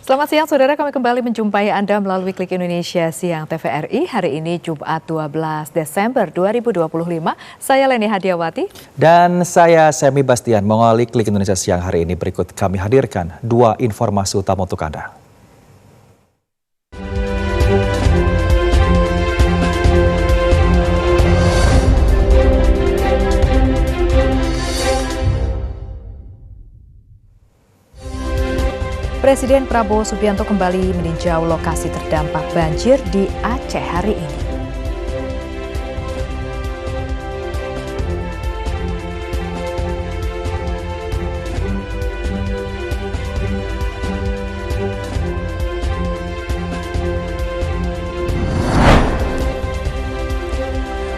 Selamat siang, saudara. Kami kembali menjumpai Anda melalui Klik Indonesia Siang TVRI. Hari ini Jumat 12 Desember 2025. Saya Leni Hadiawati. Dan saya Semi Bastian. Mengawali Klik Indonesia Siang hari ini, berikut kami hadirkan dua informasi utama untuk Anda. Presiden Prabowo Subianto kembali meninjau lokasi terdampak banjir di Aceh hari ini.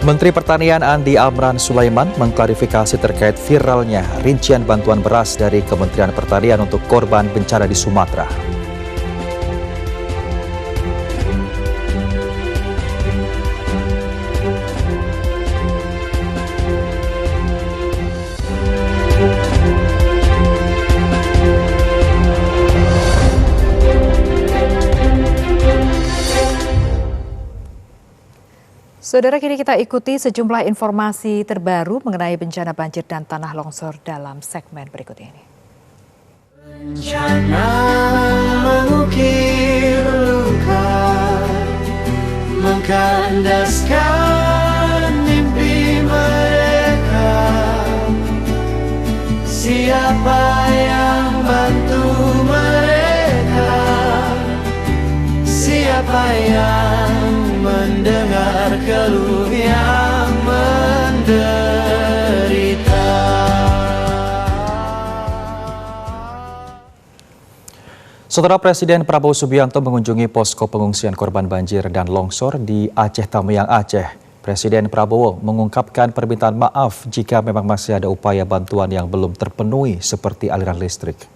Menteri Pertanian Andi Amran Sulaiman mengklarifikasi terkait viralnya rincian bantuan beras dari Kementerian Pertanian untuk korban bencana di Sumatera. Saudara, kini kita ikuti sejumlah informasi terbaru mengenai bencana banjir dan tanah longsor dalam segmen berikut ini. Bencana mengukir luka, mengkandaskan mimpi mereka. Siapa yang bantu mereka? Siapa yang mendengar keluh yang menderita? Saudara, Presiden Prabowo Subianto mengunjungi posko pengungsian korban banjir dan longsor di Aceh Tamiang, Aceh. Presiden Prabowo mengungkapkan permintaan maaf jika memang masih ada upaya bantuan yang belum terpenuhi seperti aliran listrik.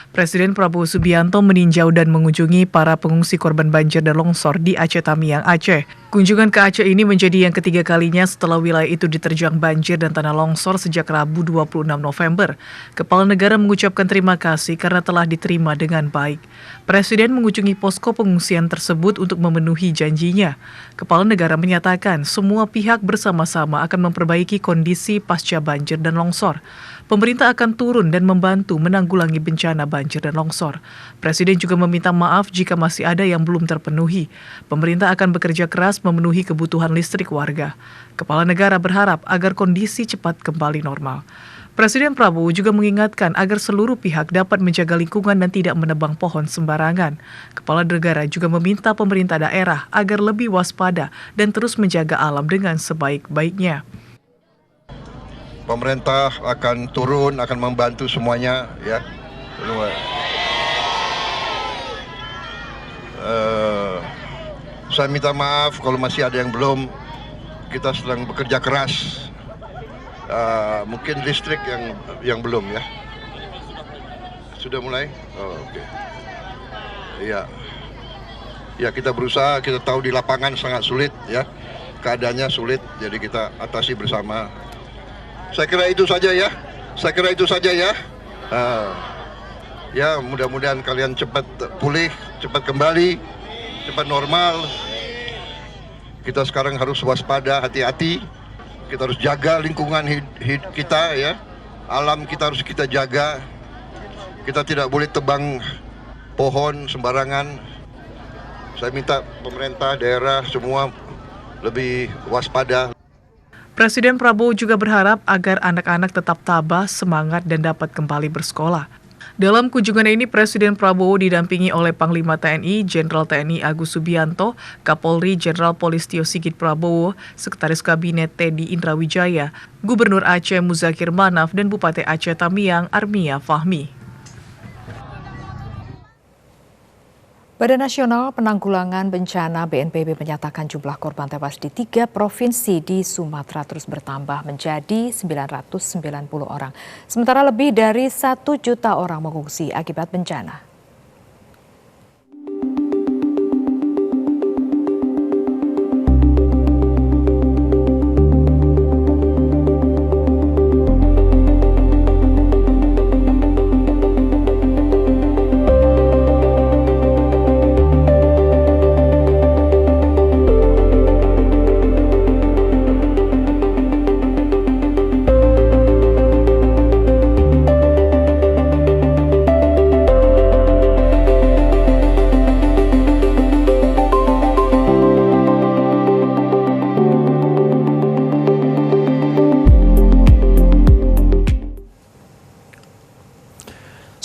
Presiden Prabowo Subianto meninjau dan mengunjungi para pengungsi korban banjir dan longsor di Aceh Tamiang, Aceh. Kunjungan ke Aceh ini menjadi yang ketiga kalinya setelah wilayah itu diterjang banjir dan tanah longsor sejak Rabu 26 November. Kepala negara mengucapkan terima kasih karena telah diterima dengan baik. Presiden mengunjungi posko pengungsian tersebut untuk memenuhi janjinya. Kepala negara menyatakan semua pihak bersama-sama akan memperbaiki kondisi pasca banjir dan longsor. Pemerintah akan turun dan membantu menanggulangi bencana banjir dan longsor. Presiden juga meminta maaf jika masih ada yang belum terpenuhi. Pemerintah akan bekerja keras memenuhi kebutuhan listrik warga. Kepala negara berharap agar kondisi cepat kembali normal. Presiden Prabowo juga mengingatkan agar seluruh pihak dapat menjaga lingkungan dan tidak menebang pohon sembarangan. Kepala negara juga meminta pemerintah daerah agar lebih waspada dan terus menjaga alam dengan sebaik-baiknya. Pemerintah akan turun, akan membantu semuanya, ya. Saya minta maaf kalau masih ada yang belum. Kita sedang bekerja keras. Mungkin listrik yang belum, ya. Sudah mulai? Oh, oke. Iya. Ya, kita berusaha. Kita tahu di lapangan sangat sulit, ya. Keadaannya sulit, jadi kita atasi bersama. Saya kira itu saja, ya. Ya, mudah-mudahan kalian cepat pulih, cepat kembali, cepat normal. Kita sekarang harus waspada, hati-hati. Kita harus jaga lingkungan kita, ya. Alam kita harus kita jaga. Kita tidak boleh tebang pohon sembarangan. Saya minta pemerintah, daerah, semua lebih waspada. Presiden Prabowo juga berharap agar anak-anak tetap tabah, semangat, dan dapat kembali bersekolah. Dalam kunjungan ini, Presiden Prabowo didampingi oleh Panglima TNI, Jenderal TNI Agus Subianto, Kapolri Jenderal Polistio Sigit Prabowo, Sekretaris Kabinet Teddy Indrawijaya, Gubernur Aceh Muzakir Manaf, dan Bupati Aceh Tamiang Armia Fahmi. Badan Nasional Penanggulangan Bencana BNPB menyatakan jumlah korban tewas di 3 provinsi di Sumatera terus bertambah menjadi 990 orang. Sementara lebih dari 1 juta orang mengungsi akibat bencana.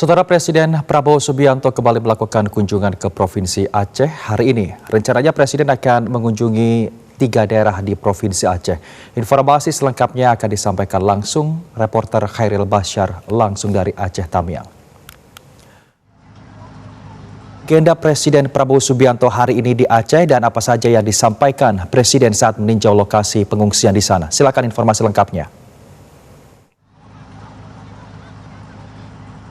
Saudara Presiden Prabowo Subianto kembali melakukan kunjungan ke Provinsi Aceh hari ini. Rencananya Presiden akan mengunjungi 3 daerah di Provinsi Aceh. Informasi selengkapnya akan disampaikan langsung reporter Khairil Basyar langsung dari Aceh Tamiang. Agenda Presiden Prabowo Subianto hari ini di Aceh dan apa saja yang disampaikan Presiden saat meninjau lokasi pengungsian di sana. Silakan informasi lengkapnya.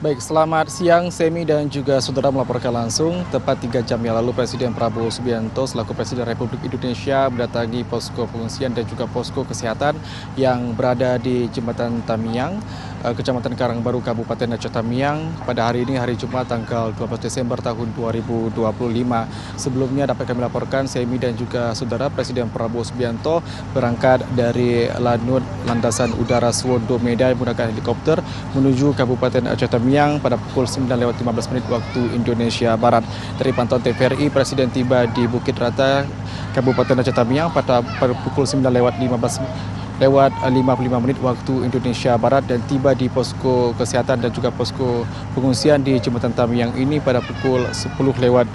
Baik, selamat siang Semi dan juga saudara melaporkan langsung. Tepat 3 jam yang lalu Presiden Prabowo Subianto selaku Presiden Republik Indonesia mendatangi posko pengungsian dan juga posko kesehatan yang berada di Jembatan Tamiang, Kecamatan Karangbaru, Kabupaten Aceh Tamiang pada hari ini, hari Jumat tanggal 12 Desember tahun 2025. Sebelumnya dapat kami laporkan Semi dan juga saudara, Presiden Prabowo Subianto berangkat dari Lanut Landasan Udara Suwondo Medan menggunakan helikopter menuju Kabupaten Aceh Tamiang pada pukul 9.15 waktu Indonesia Barat. Dari pantauan TVRI, Presiden tiba di Bukit Rata, Kabupaten Aceh Tamiang pada pukul 9.55 waktu Indonesia Barat dan tiba di posko kesehatan dan juga posko pengungsian di Jembatan Tamiang ini pada pukul 10.20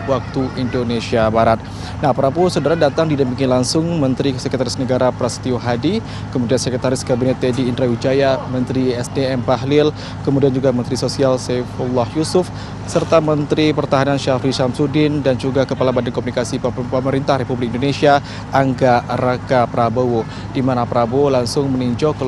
waktu Indonesia Barat. Nah, Prabowo saudara datang didampingi langsung Menteri Sekretaris Negara Prasetyo Hadi, kemudian Sekretaris Kabinet Teddy Indra Wijaya, Menteri SDM Bahlil, kemudian juga Menteri Sosial Saifullah Yusuf, serta Menteri Pertahanan Syafri Syamsuddin dan juga Kepala Badan Komunikasi Pemerintah Republik Indonesia Angga Raka Prabowo, di mana Prabowo langsung meninjau ke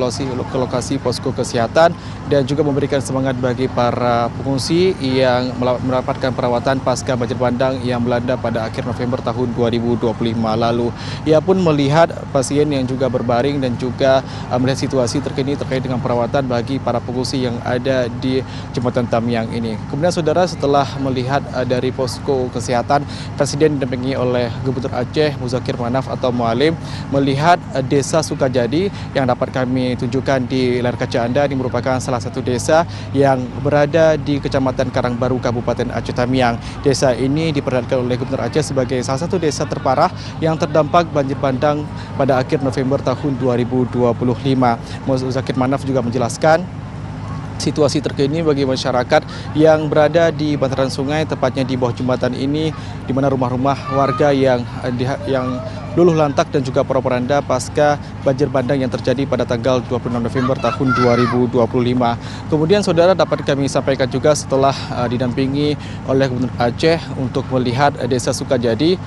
lokasi posko kesehatan dan juga memberikan semangat bagi para pengungsi yang mendapatkan perawatan pasca banjir bandang yang melanda pada akhir November tahun 2025 lalu. Ia pun melihat pasien yang juga berbaring dan juga melihat situasi terkini terkait dengan perawatan bagi para pengungsi yang ada di Jembatan Tamiang ini. Kemudian saudara, setelah melihat dari posko kesehatan, Presiden didampingi oleh Gubernur Aceh Muzakir Manaf atau Mualim melihat desa Sukajadi yang dapat kami tunjukkan di layar kaca Anda. Ini merupakan salah satu desa yang berada di Kecamatan Karangbaru, Kabupaten Aceh Tamiang. Desa ini diperlihatkan oleh Gubernur Aceh sebagai salah satu desa terparah yang terdampak banjir bandang pada akhir November tahun 2025. Muzakir Manaf juga menjelaskan situasi terkini bagi masyarakat yang berada di bantaran sungai, tepatnya di bawah jembatan ini, di mana rumah-rumah warga yang luluh lantak dan juga porak-poranda pasca banjir bandang yang terjadi pada tanggal 26 November tahun 2025. Kemudian saudara, dapat kami sampaikan juga setelah didampingi oleh Gubernur Aceh untuk melihat desa Sukajadi,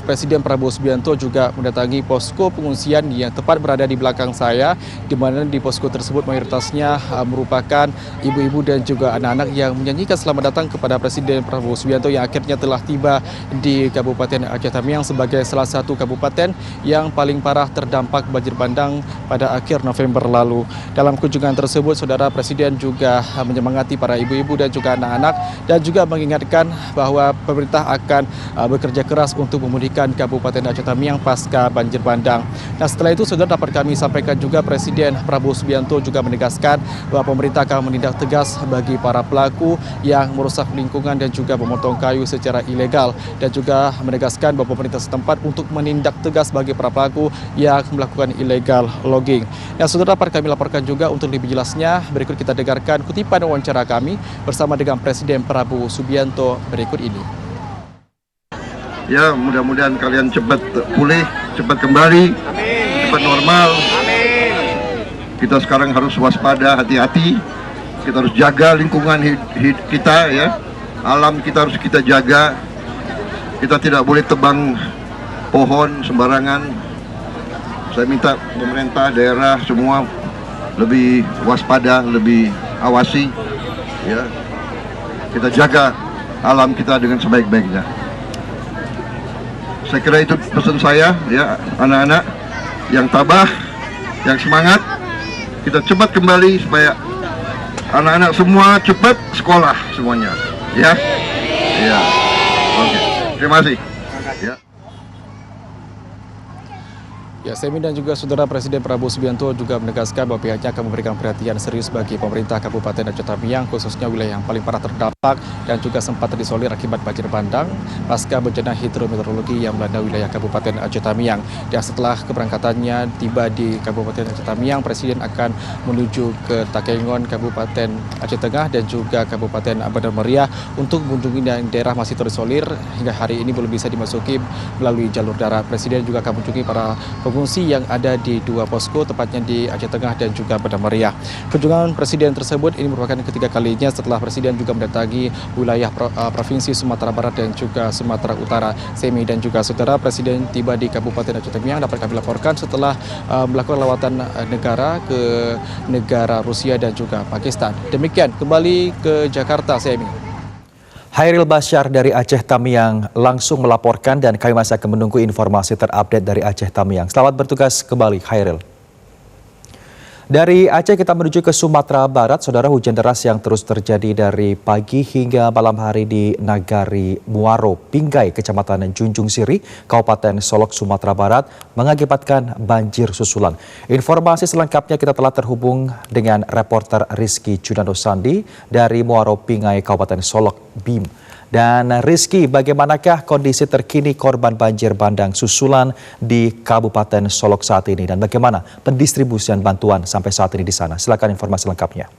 Presiden Prabowo Subianto juga mendatangi posko pengungsian yang tepat berada di belakang saya, di mana di posko tersebut mayoritasnya merupakan ibu-ibu dan juga anak-anak yang menyanyikan selamat datang kepada Presiden Prabowo Subianto yang akhirnya telah tiba di Kabupaten Aceh Tamiang sebagai salah satu kabupaten yang paling parah terdampak banjir bandang pada akhir November lalu. Dalam kunjungan tersebut, saudara, Presiden juga menyemangati para ibu-ibu dan juga anak-anak dan juga mengingatkan bahwa pemerintah akan bekerja keras untuk memulihkan Kabupaten Aceh Tamiang pasca banjir bandang. Nah, setelah itu saudara, dapat kami sampaikan juga Presiden Prabowo Subianto juga menegaskan bahwa pemerintah akan menindak tegas bagi para pelaku yang merusak lingkungan dan juga memotong kayu secara ilegal, dan juga menegaskan bahwa pemerintah setempat untuk menindak tegas bagi para pelaku yang melakukan illegal logging. Nah, saudara, dapat kami laporkan juga untuk lebih jelasnya, berikut kita dengarkan kutipan wawancara kami bersama dengan Presiden Prabowo Subianto berikut ini. Ya, mudah-mudahan kalian cepat pulih, cepat kembali, cepat normal. Kita sekarang harus waspada, hati-hati. Kita harus jaga lingkungan kita, ya. Alam kita harus kita jaga. Kita tidak boleh tebang pohon sembarangan. Saya minta pemerintah daerah semua lebih waspada, lebih awasi, ya. Kita jaga alam kita dengan sebaik-baiknya. Saya kira itu pesan saya, ya, anak-anak yang tabah, yang semangat. Kita cepat kembali supaya anak-anak semua cepat sekolah semuanya, ya. Ya. Oke. Terima kasih. Ya. Ya, Semi dan juga Saudara, Presiden Prabowo Subianto juga menegaskan bahwa pihaknya akan memberikan perhatian serius bagi pemerintah Kabupaten Aceh Tamiang, khususnya wilayah yang paling parah terdampak dan juga sempat terisolir akibat banjir bandang pasca bencana hidrometeorologi yang melanda wilayah Kabupaten Aceh Tamiang. Dan setelah keberangkatannya tiba di Kabupaten Aceh Tamiang, Presiden akan menuju ke Takengon, Kabupaten Aceh Tengah dan juga Kabupaten Bandar Meriah untuk mengunjungi daerah masih terisolir hingga hari ini belum bisa dimasuki melalui jalur darat. Presiden juga akan mengunjungi para pengungsi yang ada di 2 posko, tepatnya di Aceh Tengah dan juga Bandar Meriah. Kunjungan Presiden tersebut ini merupakan ketiga kalinya setelah Presiden juga mendatangi wilayah Provinsi Sumatera Barat dan juga Sumatera Utara. Semi dan juga Saudara, Presiden tiba di Kabupaten Aceh Tamiang dapat kami laporkan setelah melakukan lawatan negara ke negara Rusia dan juga Pakistan. Demikian, kembali ke Jakarta, Semi. Hairil Bashar dari Aceh Tamiang langsung melaporkan dan kami masih akan menunggu informasi terupdate dari Aceh Tamiang. Selamat bertugas kembali, Hairil. Dari Aceh kita menuju ke Sumatera Barat. Saudara, hujan deras yang terus terjadi dari pagi hingga malam hari di Nagari Muaro Pinggai, Kecamatan Junjung Siri, Kabupaten Solok, Sumatera Barat mengakibatkan banjir susulan. Informasi selengkapnya kita telah terhubung dengan reporter Rizky Junando Sandi dari Muaro Pinggai, Kabupaten Solok, BIM. Dan Rizky, bagaimanakah kondisi terkini korban banjir bandang susulan di Kabupaten Solok saat ini dan bagaimana pendistribusian bantuan sampai saat ini di sana? Silakan informasi lengkapnya.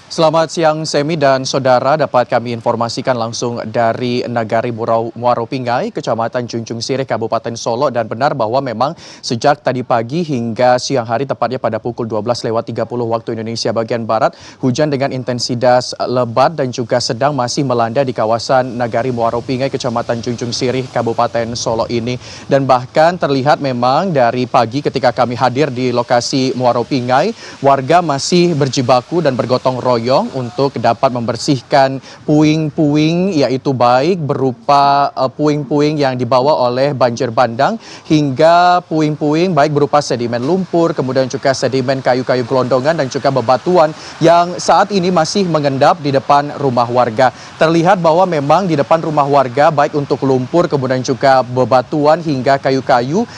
Selamat siang Semi dan Saudara, dapat kami informasikan langsung dari Nagari Muaro Pinggai, Kecamatan Junjung Sirih, Kabupaten Solok, dan benar bahwa memang sejak tadi pagi hingga siang hari, tepatnya pada pukul 12:30 waktu Indonesia bagian Barat, hujan dengan intensitas lebat dan juga sedang masih melanda di kawasan Nagari Muaro Pinggai, Kecamatan Junjung Sirih, Kabupaten Solok ini. Dan bahkan terlihat memang dari pagi ketika kami hadir di lokasi Muaro Pinggai, warga masih berjibaku dan bergotong royong untuk dapat membersihkan puing-puing, yaitu baik berupa puing-puing yang dibawa oleh banjir bandang hingga puing-puing baik berupa sedimen lumpur, kemudian juga sedimen kayu-kayu gelondongan dan juga bebatuan yang saat ini masih mengendap di depan rumah warga. Terlihat bahwa memang di depan rumah warga baik untuk lumpur, kemudian juga bebatuan hingga kayu-kayu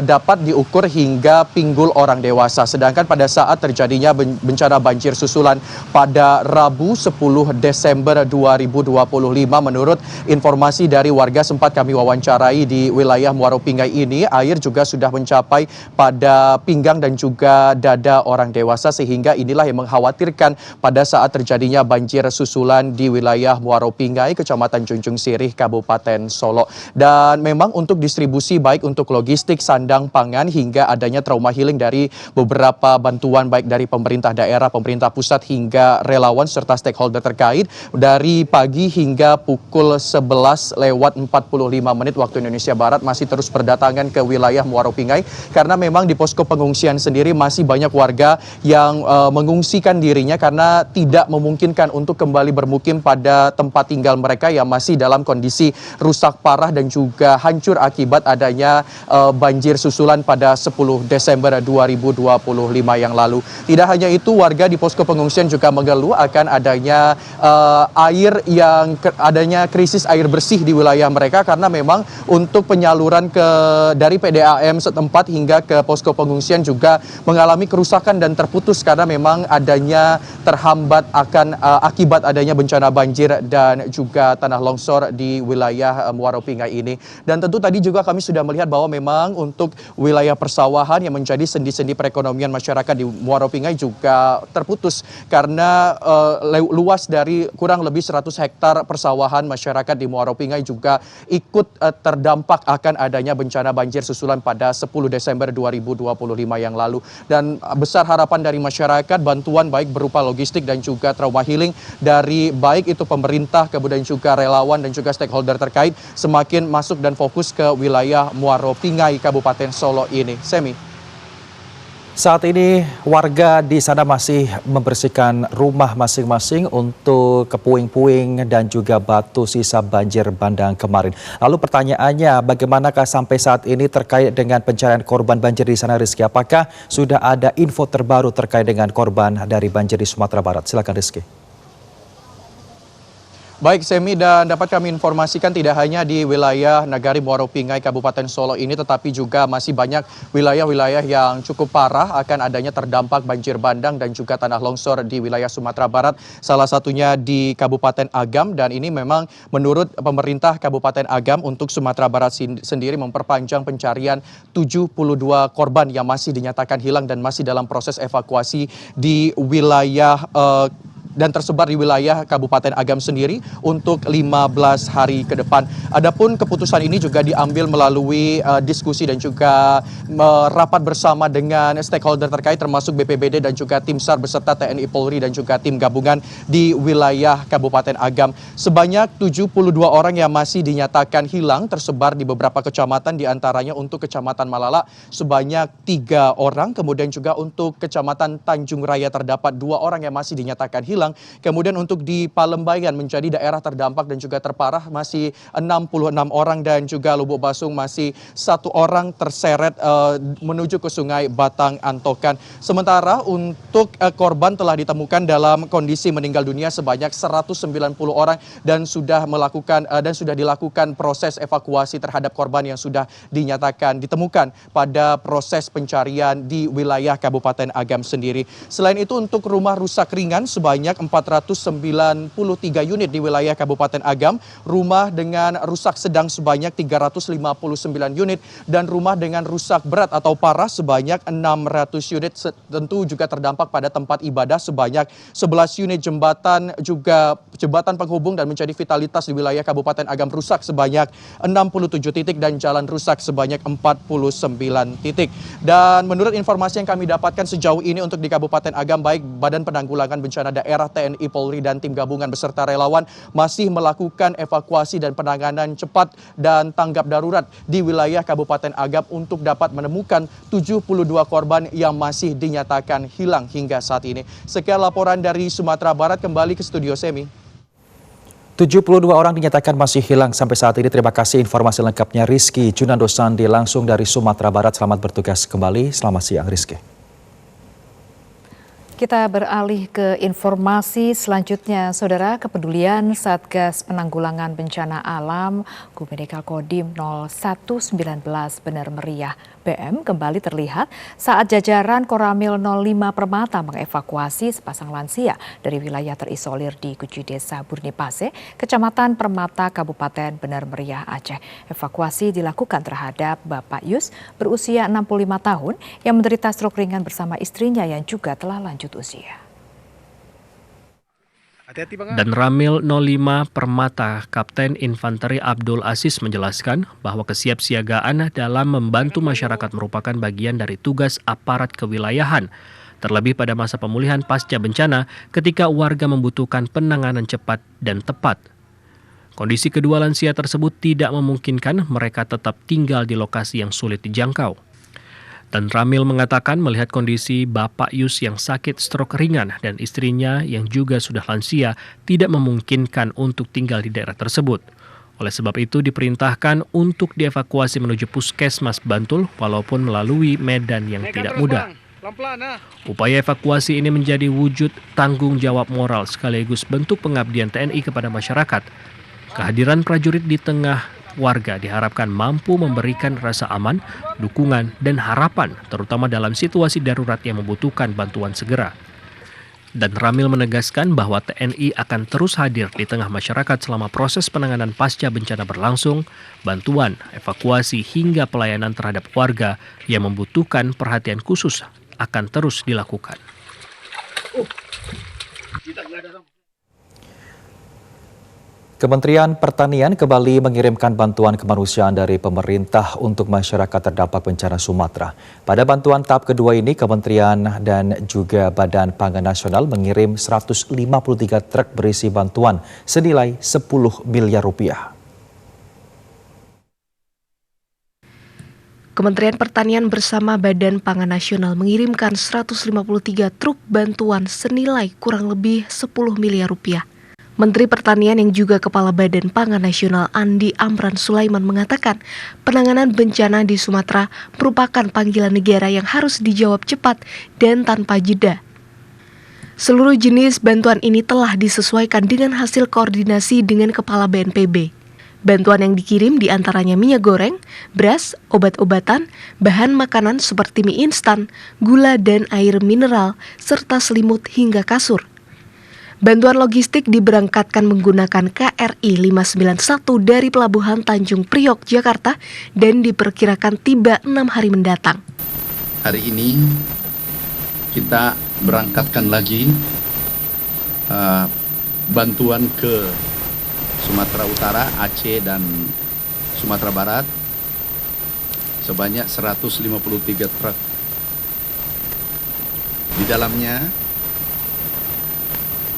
dapat diukur hingga pinggul orang dewasa. Sedangkan pada saat terjadinya bencana banjir susulan pada Rabu 10 Desember 2025, menurut informasi dari warga sempat kami wawancarai di wilayah Muaro Pinggai ini, air juga sudah mencapai pada pinggang dan juga dada orang dewasa, sehingga inilah yang mengkhawatirkan pada saat terjadinya banjir susulan di wilayah Muaro Pinggai, Kecamatan Junjung Sirih, Kabupaten Solok. Dan memang untuk distribusi baik untuk logistik, sandang pangan hingga adanya trauma healing dari beberapa bantuan baik dari pemerintah daerah, pemerintah pusat hingga relawan serta stakeholder terkait, dari pagi hingga pukul 11:45 waktu Indonesia Barat masih terus berdatangan ke wilayah Muaro Pinggai, karena memang di posko pengungsian sendiri masih banyak warga yang mengungsikan dirinya karena tidak memungkinkan untuk kembali bermukim pada tempat tinggal mereka yang masih dalam kondisi rusak parah dan juga hancur akibat adanya banjir susulan pada 10 Desember 2025 yang lalu. Tidak hanya itu, warga di posko pengungsian juga mengeluh akan adanya adanya krisis air bersih di wilayah mereka, karena memang untuk penyaluran dari PDAM setempat hingga ke posko pengungsian juga mengalami kerusakan dan terputus karena memang adanya terhambat akibat adanya bencana banjir dan juga tanah longsor di wilayah Muaro Pinggai ini. Dan tentu tadi juga kami sudah melihat bahwa memang untuk wilayah persawahan yang menjadi sendi-sendi perekonomian masyarakat di Muaro Pinggai juga terputus karena luas dari kurang lebih 100 hektar persawahan masyarakat di Muaro Pinggai juga ikut terdampak akan adanya bencana banjir susulan pada 10 Desember 2025 yang lalu. Dan besar harapan dari masyarakat, bantuan baik berupa logistik dan juga trauma healing dari baik itu pemerintah, kemudian juga relawan dan juga stakeholder terkait semakin masuk dan fokus ke wilayah Muaro Pinggai, Kabupaten Solok ini. Semi. Saat ini warga di sana masih membersihkan rumah masing-masing untuk puing-puing dan juga batu sisa banjir bandang kemarin. Lalu pertanyaannya, bagaimanakah sampai saat ini terkait dengan pencarian korban banjir di sana, Rizky? Apakah sudah ada info terbaru terkait dengan korban dari banjir di Sumatera Barat? Silakan, Rizky. Baik Semi, dan dapat kami informasikan tidak hanya di wilayah Nagari Muaro Pingai Kabupaten Solo ini, tetapi juga masih banyak wilayah-wilayah yang cukup parah akan adanya terdampak banjir bandang dan juga tanah longsor di wilayah Sumatera Barat, salah satunya di Kabupaten Agam. Dan ini memang menurut pemerintah Kabupaten Agam untuk Sumatera Barat sendiri memperpanjang pencarian 72 korban yang masih dinyatakan hilang dan masih dalam proses evakuasi di wilayah dan tersebar di wilayah Kabupaten Agam sendiri untuk 15 hari ke depan. Adapun keputusan ini juga diambil melalui diskusi dan juga rapat bersama dengan stakeholder terkait termasuk BPBD dan juga tim SAR beserta TNI Polri dan juga tim gabungan di wilayah Kabupaten Agam. Sebanyak 72 orang yang masih dinyatakan hilang tersebar di beberapa kecamatan, diantaranya untuk Kecamatan Malala sebanyak 3 orang, kemudian juga untuk Kecamatan Tanjung Raya terdapat 2 orang yang masih dinyatakan hilang. Kemudian untuk di Palembayan menjadi daerah terdampak dan juga terparah masih 66 orang, dan juga Lubuk Basung masih 1 orang terseret menuju ke Sungai Batang Antokan. Sementara untuk korban telah ditemukan dalam kondisi meninggal dunia sebanyak 190 orang dan sudah dilakukan proses evakuasi terhadap korban yang sudah dinyatakan ditemukan pada proses pencarian di wilayah Kabupaten Agam sendiri. Selain itu untuk rumah rusak ringan sebanyak 493 unit di wilayah Kabupaten Agam, rumah dengan rusak sedang sebanyak 359 unit, dan rumah dengan rusak berat atau parah sebanyak 600 unit. Tentu juga terdampak pada tempat ibadah sebanyak 11 unit, jembatan penghubung dan menjadi vitalitas di wilayah Kabupaten Agam rusak sebanyak 67 titik dan jalan rusak sebanyak 49 titik. Dan menurut informasi yang kami dapatkan sejauh ini untuk di Kabupaten Agam, baik Badan Penanggulangan Bencana Daerah, TNI Polri dan tim gabungan beserta relawan masih melakukan evakuasi dan penanganan cepat dan tanggap darurat di wilayah Kabupaten Agam untuk dapat menemukan 72 korban yang masih dinyatakan hilang hingga saat ini. Sekian laporan dari Sumatera Barat, kembali ke studio Semi. 72 orang dinyatakan masih hilang sampai saat ini. Terima kasih informasi lengkapnya Rizky Junando Sandi langsung dari Sumatera Barat. Selamat bertugas kembali. Selamat siang Rizky. Kita beralih ke informasi selanjutnya, Saudara. Kepedulian Satgas Penanggulangan Bencana Alam Gubernur Kodim 0119 Benar Meriah BM kembali terlihat saat jajaran Koramil 05 Permata mengevakuasi sepasang lansia dari wilayah terisolir di Guji Desa Burnipase, Kecamatan Permata, Kabupaten Benar Meriah, Aceh. Evakuasi dilakukan terhadap Bapak Yus berusia 65 tahun yang menderita stroke ringan bersama istrinya yang juga telah lanjut usia. Dan Ramil 05 Permata Kapten Infanteri Abdul Aziz menjelaskan bahwa kesiapsiagaan dalam membantu masyarakat merupakan bagian dari tugas aparat kewilayahan, terlebih pada masa pemulihan pasca bencana ketika warga membutuhkan penanganan cepat dan tepat. Kondisi kedua lansia tersebut tidak memungkinkan mereka tetap tinggal di lokasi yang sulit dijangkau. Dan Ramil mengatakan melihat kondisi Bapak Yus yang sakit stroke ringan dan istrinya yang juga sudah lansia tidak memungkinkan untuk tinggal di daerah tersebut. Oleh sebab itu diperintahkan untuk dievakuasi menuju Puskesmas Bantul walaupun melalui medan yang tidak mudah. Upaya evakuasi ini menjadi wujud tanggung jawab moral sekaligus bentuk pengabdian TNI kepada masyarakat. Kehadiran prajurit di tengah warga diharapkan mampu memberikan rasa aman, dukungan, dan harapan, terutama dalam situasi darurat yang membutuhkan bantuan segera. Dan Ramil menegaskan bahwa TNI akan terus hadir di tengah masyarakat selama proses penanganan pasca bencana berlangsung, bantuan, evakuasi, hingga pelayanan terhadap warga yang membutuhkan perhatian khusus akan terus dilakukan. Kementerian Pertanian kembali mengirimkan bantuan kemanusiaan dari pemerintah untuk masyarakat terdampak bencana Sumatera. Pada bantuan tahap kedua ini, Kementerian dan juga Badan Pangan Nasional mengirim 153 truk berisi bantuan senilai 10 miliar rupiah. Kementerian Pertanian bersama Badan Pangan Nasional mengirimkan 153 truk bantuan senilai kurang lebih 10 miliar rupiah. Menteri Pertanian yang juga Kepala Badan Pangan Nasional Andi Amran Sulaiman mengatakan penanganan bencana di Sumatera merupakan panggilan negara yang harus dijawab cepat dan tanpa jeda. Seluruh jenis bantuan ini telah disesuaikan dengan hasil koordinasi dengan Kepala BNPB. Bantuan yang dikirim diantaranya minyak goreng, beras, obat-obatan, bahan makanan seperti mie instan, gula dan air mineral, serta selimut hingga kasur. Bantuan logistik diberangkatkan menggunakan KRI 591 dari Pelabuhan Tanjung Priok, Jakarta, dan diperkirakan tiba 6 hari mendatang. Hari ini kita berangkatkan lagi bantuan ke Sumatera Utara, Aceh, dan Sumatera Barat sebanyak 153 truk. Di dalamnya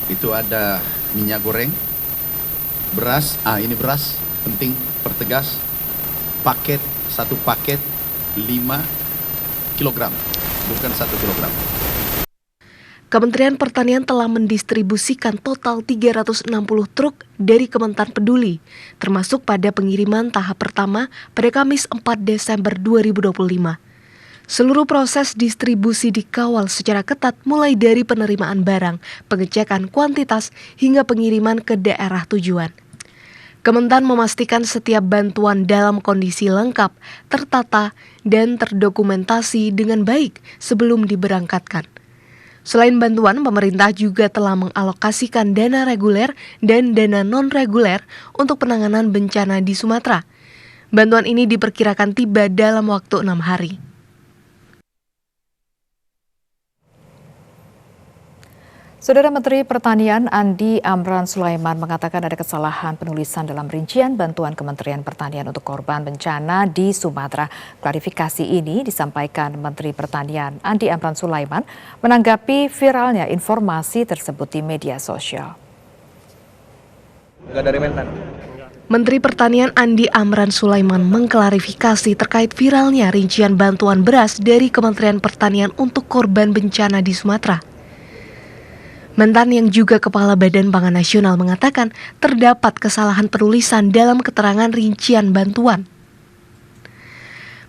itu ada minyak goreng, beras, ini beras, penting, pertegas, satu paket 5 kilogram, bukan 1 kilogram. Kementerian Pertanian telah mendistribusikan total 360 truk dari Kementan Peduli, termasuk pada pengiriman tahap pertama pada Kamis 4 Desember 2025. Seluruh proses distribusi dikawal secara ketat mulai dari penerimaan barang, pengecekan kuantitas, hingga pengiriman ke daerah tujuan. Kementan memastikan setiap bantuan dalam kondisi lengkap, tertata, dan terdokumentasi dengan baik sebelum diberangkatkan. Selain bantuan, pemerintah juga telah mengalokasikan dana reguler dan dana non-reguler untuk penanganan bencana di Sumatera. Bantuan ini diperkirakan tiba dalam waktu 6 hari. Saudara Menteri Pertanian Andi Amran Sulaiman mengatakan ada kesalahan penulisan dalam rincian bantuan Kementerian Pertanian untuk korban bencana di Sumatera. Klarifikasi ini disampaikan Menteri Pertanian Andi Amran Sulaiman menanggapi viralnya informasi tersebut di media sosial. Menteri Pertanian Andi Amran Sulaiman mengklarifikasi terkait viralnya rincian bantuan beras dari Kementerian Pertanian untuk korban bencana di Sumatera. Mentan yang juga Kepala Badan Pangan Nasional mengatakan terdapat kesalahan penulisan dalam keterangan rincian bantuan.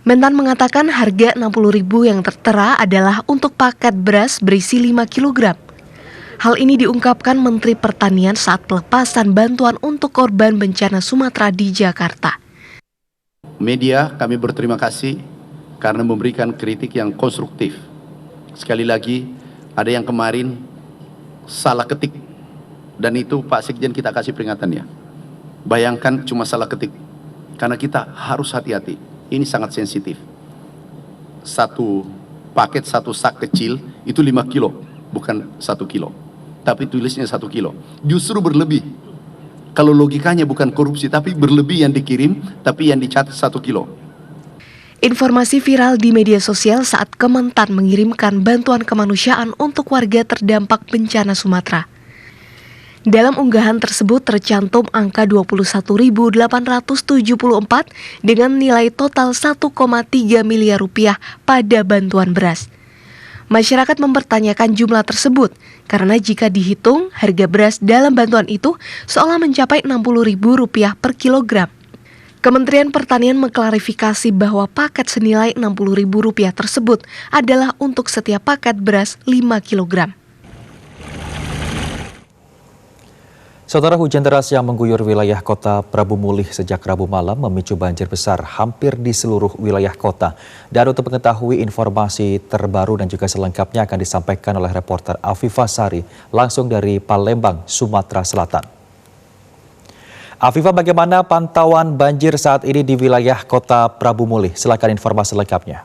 Mentan mengatakan harga Rp60.000 yang tertera adalah untuk paket beras berisi 5 kg. Hal ini diungkapkan Menteri Pertanian saat pelepasan bantuan untuk korban bencana Sumatera di Jakarta. Media, kami berterima kasih karena memberikan kritik yang konstruktif. Sekali lagi, ada yang kemarin salah ketik, dan itu Pak Sekjen kita kasih peringatannya. Bayangkan cuma salah ketik, karena kita harus hati-hati. Ini sangat sensitif. Satu paket, satu sak kecil itu 5 kilo, bukan 1 kilo. Tapi tulisnya 1 kilo. Justru berlebih. Kalau logikanya bukan korupsi, tapi berlebih yang dikirim, tapi yang dicatat 1 kilo. Informasi viral di media sosial saat Kementan mengirimkan bantuan kemanusiaan untuk warga terdampak bencana Sumatera. Dalam unggahan tersebut tercantum angka 21.874 dengan nilai total 1,3 miliar rupiah pada bantuan beras. Masyarakat mempertanyakan jumlah tersebut karena jika dihitung harga beras dalam bantuan itu seolah mencapai Rp60.000 per kilogram. Kementerian Pertanian mengklarifikasi bahwa paket senilai Rp60.000 tersebut adalah untuk setiap paket beras 5 kg. Saudara, hujan deras yang mengguyur wilayah kota Prabu Mulih sejak Rabu malam memicu banjir besar hampir di seluruh wilayah kota. Dan untuk mengetahui informasi terbaru dan juga selengkapnya akan disampaikan oleh reporter Afifah Sari langsung dari Palembang, Sumatera Selatan. Afifah, bagaimana pantauan banjir saat ini di wilayah kota Prabu Mulih? Silakan informasi lengkapnya.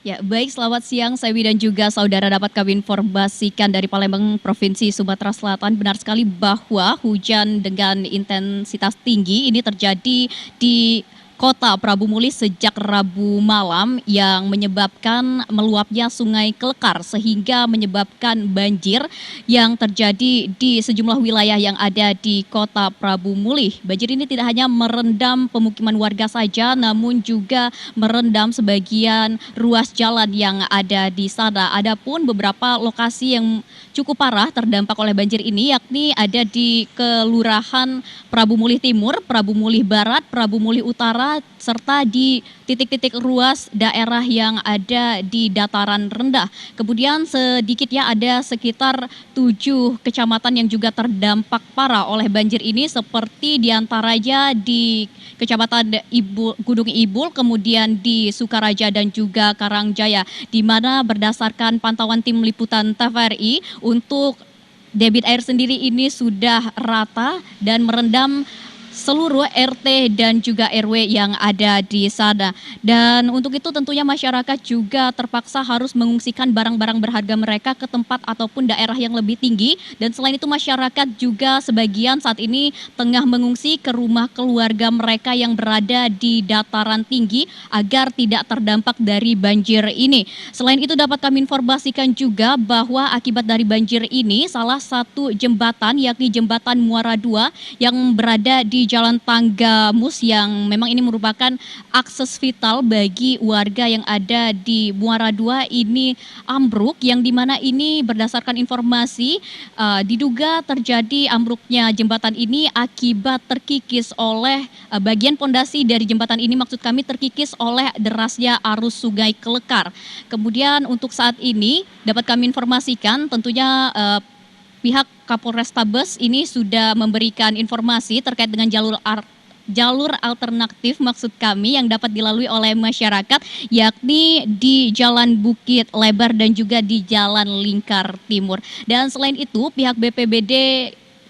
Ya, baik, selamat siang Sewi dan juga saudara, dapat kami informasikan dari Palembang, Provinsi Sumatera Selatan. Benar sekali bahwa hujan dengan intensitas tinggi ini terjadi di Kota Prabu Mulih sejak Rabu malam yang menyebabkan meluapnya Sungai Kelekar sehingga menyebabkan banjir yang terjadi di sejumlah wilayah yang ada di Kota Prabu Mulih. Banjir ini tidak hanya merendam pemukiman warga saja, namun juga merendam sebagian ruas jalan yang ada di sana. Adapun beberapa lokasi yang cukup parah terdampak oleh banjir ini, yakni ada di Kelurahan Prabu Mulih Timur, Prabu Mulih Barat, Prabu Mulih Utara, utara serta di titik-titik ruas daerah yang ada di dataran rendah. Kemudian sedikitnya ada sekitar 7 kecamatan yang juga terdampak parah oleh banjir ini, seperti diantaranya di Kecamatan Gunung Ibul, kemudian di Sukaraja dan juga Karangjaya, di mana berdasarkan pantauan tim liputan TVRI untuk debit air sendiri ini sudah rata dan merendam seluruh RT dan juga RW yang ada di sana. Dan untuk itu tentunya masyarakat juga terpaksa harus mengungsikan barang-barang berharga mereka ke tempat ataupun daerah yang lebih tinggi. Dan selain itu masyarakat juga sebagian saat ini tengah mengungsi ke rumah keluarga mereka yang berada di dataran tinggi agar tidak terdampak dari banjir ini. Selain itu dapat kami informasikan juga bahwa akibat dari banjir ini salah satu jembatan yakni jembatan Muara II yang berada di Jalan Tanggamus yang memang ini merupakan akses vital bagi warga yang ada di Muara II ini ambruk, yang dimana ini berdasarkan informasi diduga terjadi ambruknya jembatan ini akibat terkikis oleh bagian pondasi dari jembatan ini, maksud kami terkikis oleh derasnya arus Sungai Kelekar. Kemudian untuk saat ini dapat kami informasikan tentunya pihak Kapolrestabes ini sudah memberikan informasi terkait dengan jalur alternatif maksud kami yang dapat dilalui oleh masyarakat, yakni di Jalan Bukit Lebar dan juga di Jalan Lingkar Timur. Dan selain itu pihak BPBD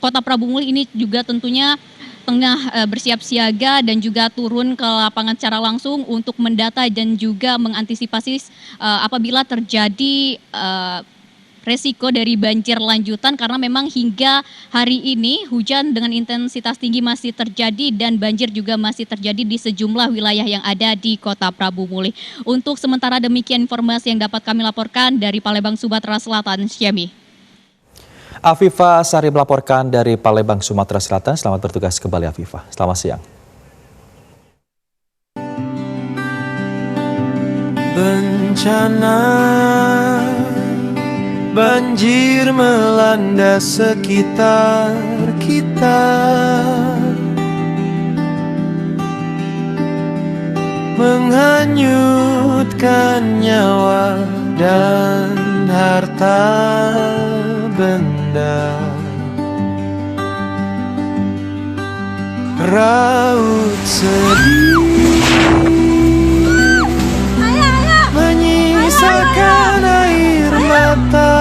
Kota Prabu Muli ini juga tentunya tengah bersiap siaga dan juga turun ke lapangan secara langsung untuk mendata dan juga mengantisipasi apabila terjadi resiko dari banjir lanjutan, karena memang hingga hari ini hujan dengan intensitas tinggi masih terjadi dan banjir juga masih terjadi di sejumlah wilayah yang ada di Kota Prabu Muli. Untuk sementara demikian informasi yang dapat kami laporkan dari Palembang, Sumatera Selatan. Syami. Afifah Sari melaporkan dari Palembang, Sumatera Selatan. Selamat bertugas kembali Afifah. Selamat siang. Bencana banjir melanda sekitar kita, menghanyutkan nyawa dan harta benda. Raut sedih menyisakan air mata,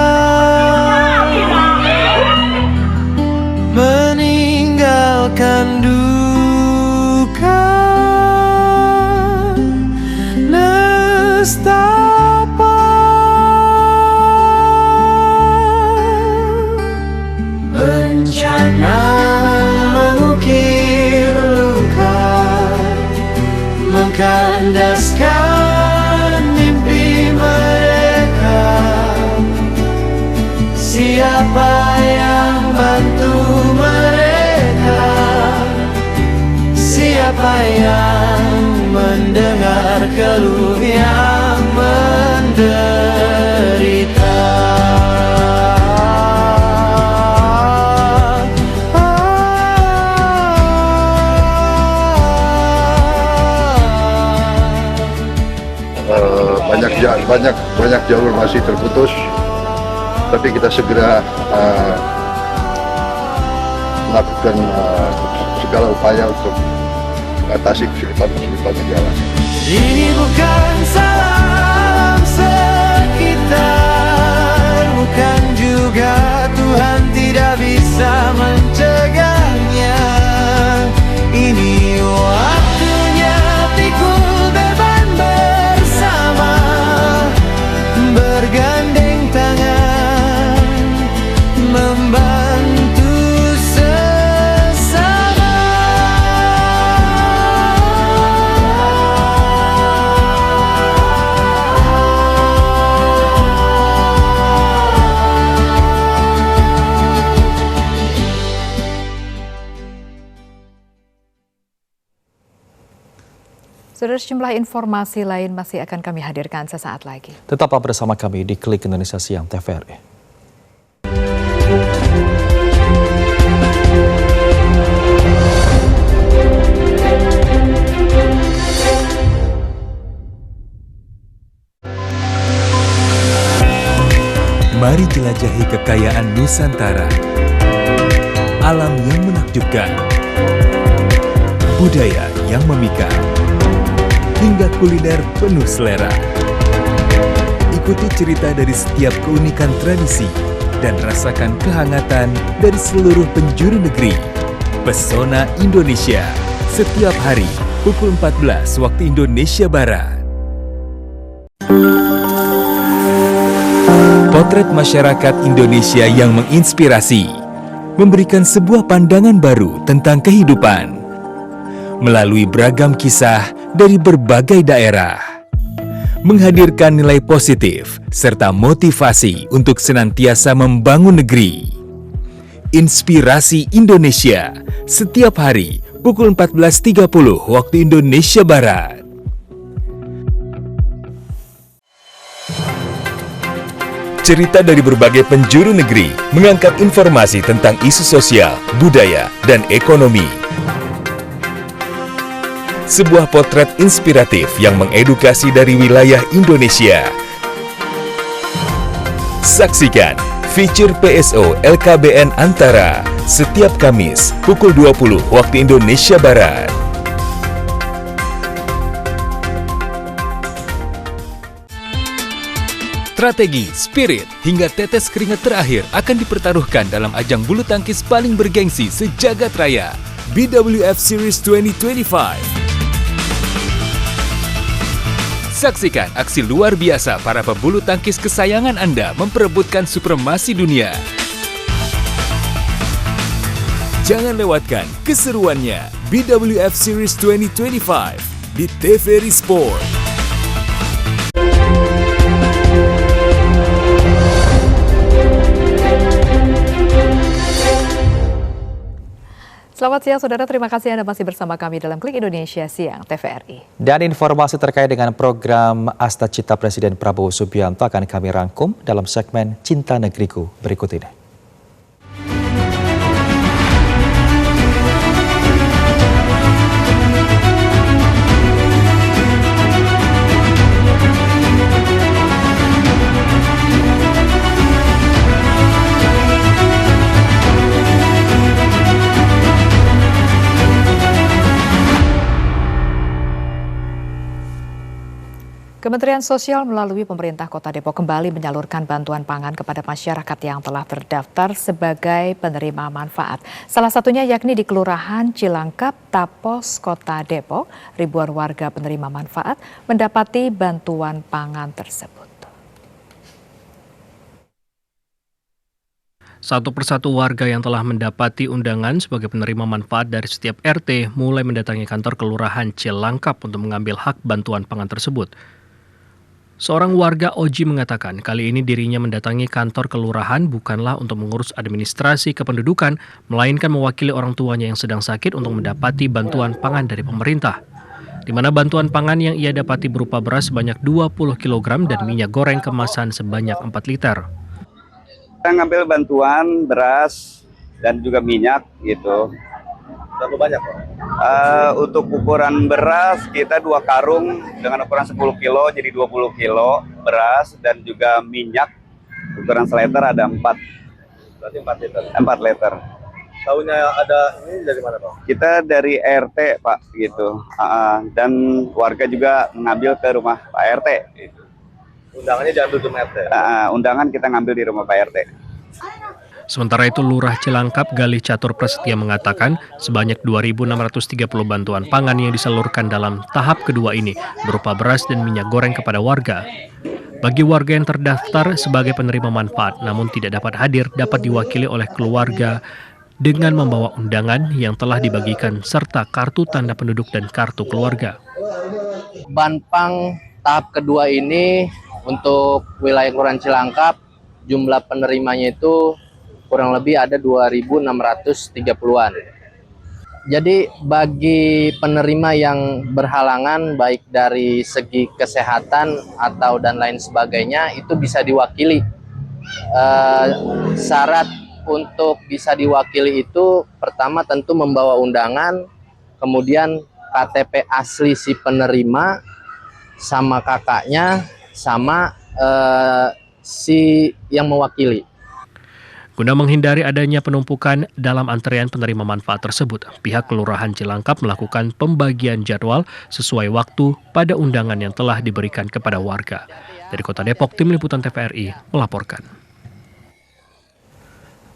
meninggalkan duka nestapa. Bencana mengukir luka, mengkandaskan mimpi mereka. Siapa yang bantu mereka? Siapa yang mendengar keluh yang menderita? Banyak jalur masih terputus, tapi kita segera melakukan segala upaya untuk mengatasi kesulitan jalan. Ini bukan salah sekitar, bukan juga Tuhan tidak bisa mencegahnya. Ini waktunya pikul beban bersama, bergandeng tangan, membantu sesama. Saudara, sejumlah informasi lain masih akan kami hadirkan sesaat lagi. Tetaplah bersama kami di Klik Indonesia Siang TVRI. Mari jelajahi kekayaan Nusantara. Alam yang menakjubkan, budaya yang memikat, hingga kuliner penuh selera. Ikuti cerita dari setiap keunikan tradisi dan rasakan kehangatan dari seluruh penjuru negeri. Pesona Indonesia, setiap hari pukul 14 waktu Indonesia Barat. Potret masyarakat Indonesia yang menginspirasi, memberikan sebuah pandangan baru tentang kehidupan melalui beragam kisah dari berbagai daerah, menghadirkan nilai positif serta motivasi untuk senantiasa membangun negeri. Inspirasi Indonesia, setiap hari pukul 14.30 waktu Indonesia Barat. Cerita dari berbagai penjuru negeri mengangkat informasi tentang isu sosial, budaya, dan ekonomi. Sebuah potret inspiratif yang mengedukasi dari wilayah Indonesia. Saksikan feature PSO LKBN Antara setiap Kamis pukul 20 waktu Indonesia Barat. Strategi, spirit, hingga tetes keringat terakhir akan dipertaruhkan dalam ajang bulu tangkis paling bergengsi sejagat raya, BWF Series 2025. Saksikan aksi luar biasa para pebulu tangkis kesayangan Anda memperebutkan supremasi dunia. Jangan lewatkan keseruannya BWF Series 2025 di TVRI Sport. Selamat siang saudara, terima kasih Anda masih bersama kami dalam Klik Indonesia Siang TVRI. Dan informasi terkait dengan program Asta Cita Presiden Prabowo Subianto akan kami rangkum dalam segmen Cinta Negeriku berikut ini. Kementerian Sosial melalui pemerintah Kota Depok kembali menyalurkan bantuan pangan kepada masyarakat yang telah terdaftar sebagai penerima manfaat. Salah satunya yakni di Kelurahan Cilangkap, Tapos, Kota Depok. Ribuan warga penerima manfaat mendapati bantuan pangan tersebut. Satu persatu warga yang telah mendapati undangan sebagai penerima manfaat dari setiap RT mulai mendatangi kantor Kelurahan Cilangkap untuk mengambil hak bantuan pangan tersebut. Seorang warga Oji mengatakan kali ini dirinya mendatangi kantor kelurahan bukanlah untuk mengurus administrasi kependudukan, melainkan mewakili orang tuanya yang sedang sakit untuk mendapati bantuan pangan dari pemerintah. Di mana bantuan pangan yang ia dapati berupa beras sebanyak 20 kg dan minyak goreng kemasan sebanyak 4 liter. Kita ngambil bantuan beras dan juga minyak gitu. Berapa banyak Pak? Untuk ukuran beras kita 2 karung dengan ukuran 10 kilo jadi 20 kilo beras dan juga minyak ukuran seliter ada 4. Berarti 4 liter? 4 liter. Tahunya ada ini dari mana Pak? Kita dari RT Pak gitu. Dan warga juga mengambil ke rumah Pak RT. Gitu. Undangannya diambil ke rumah RT? Undangan kita ngambil di rumah Pak RT. Sementara itu, Lurah Cilangkap Galih Catur Prasetya mengatakan sebanyak 2.630 bantuan pangan yang disalurkan dalam tahap kedua ini berupa beras dan minyak goreng kepada warga. Bagi warga yang terdaftar sebagai penerima manfaat namun tidak dapat hadir dapat diwakili oleh keluarga dengan membawa undangan yang telah dibagikan serta kartu tanda penduduk dan kartu keluarga. Banpang tahap kedua ini untuk wilayah Kelurahan Cilangkap jumlah penerimanya itu kurang lebih ada 2.630-an. Jadi bagi penerima yang berhalangan baik dari segi kesehatan atau dan lain sebagainya itu bisa diwakili. Syarat untuk bisa diwakili itu pertama tentu membawa undangan, kemudian KTP asli si penerima sama kakaknya sama si yang mewakili. Guna menghindari adanya penumpukan dalam antrean penerima manfaat tersebut, pihak Kelurahan Cilangkap melakukan pembagian jadwal sesuai waktu pada undangan yang telah diberikan kepada warga. Dari Kota Depok, Tim Liputan TVRI melaporkan.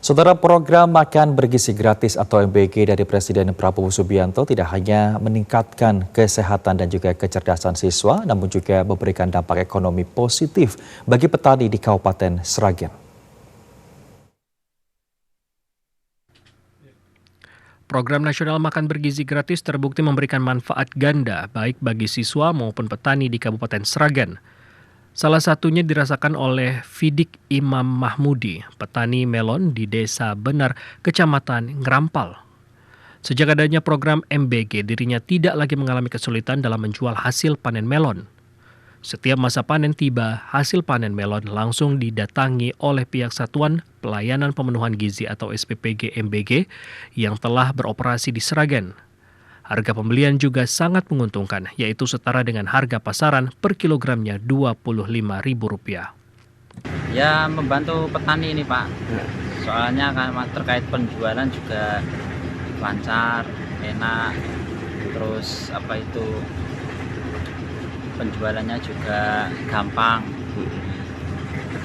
Saudara, program Makan Bergizi Gratis atau MBG dari Presiden Prabowo Subianto tidak hanya meningkatkan kesehatan dan juga kecerdasan siswa, namun juga memberikan dampak ekonomi positif bagi petani di Kabupaten Sragen. Program nasional Makan Bergizi Gratis terbukti memberikan manfaat ganda baik bagi siswa maupun petani di Kabupaten Sragen. Salah satunya dirasakan oleh Fidik Imam Mahmudi, petani melon di Desa Benar, Kecamatan Ngerampal. Sejak adanya program MBG, dirinya tidak lagi mengalami kesulitan dalam menjual hasil panen melon. Setiap masa panen tiba, hasil panen melon langsung didatangi oleh pihak Satuan Pelayanan Pemenuhan Gizi atau SPPG MBG yang telah beroperasi di Sragen. Harga pembelian juga sangat menguntungkan, yaitu setara dengan harga pasaran per kilogramnya Rp25.000. Ya, membantu petani ini, Pak. Soalnya kan terkait penjualan juga lancar, enak. Terus penjualannya juga gampang.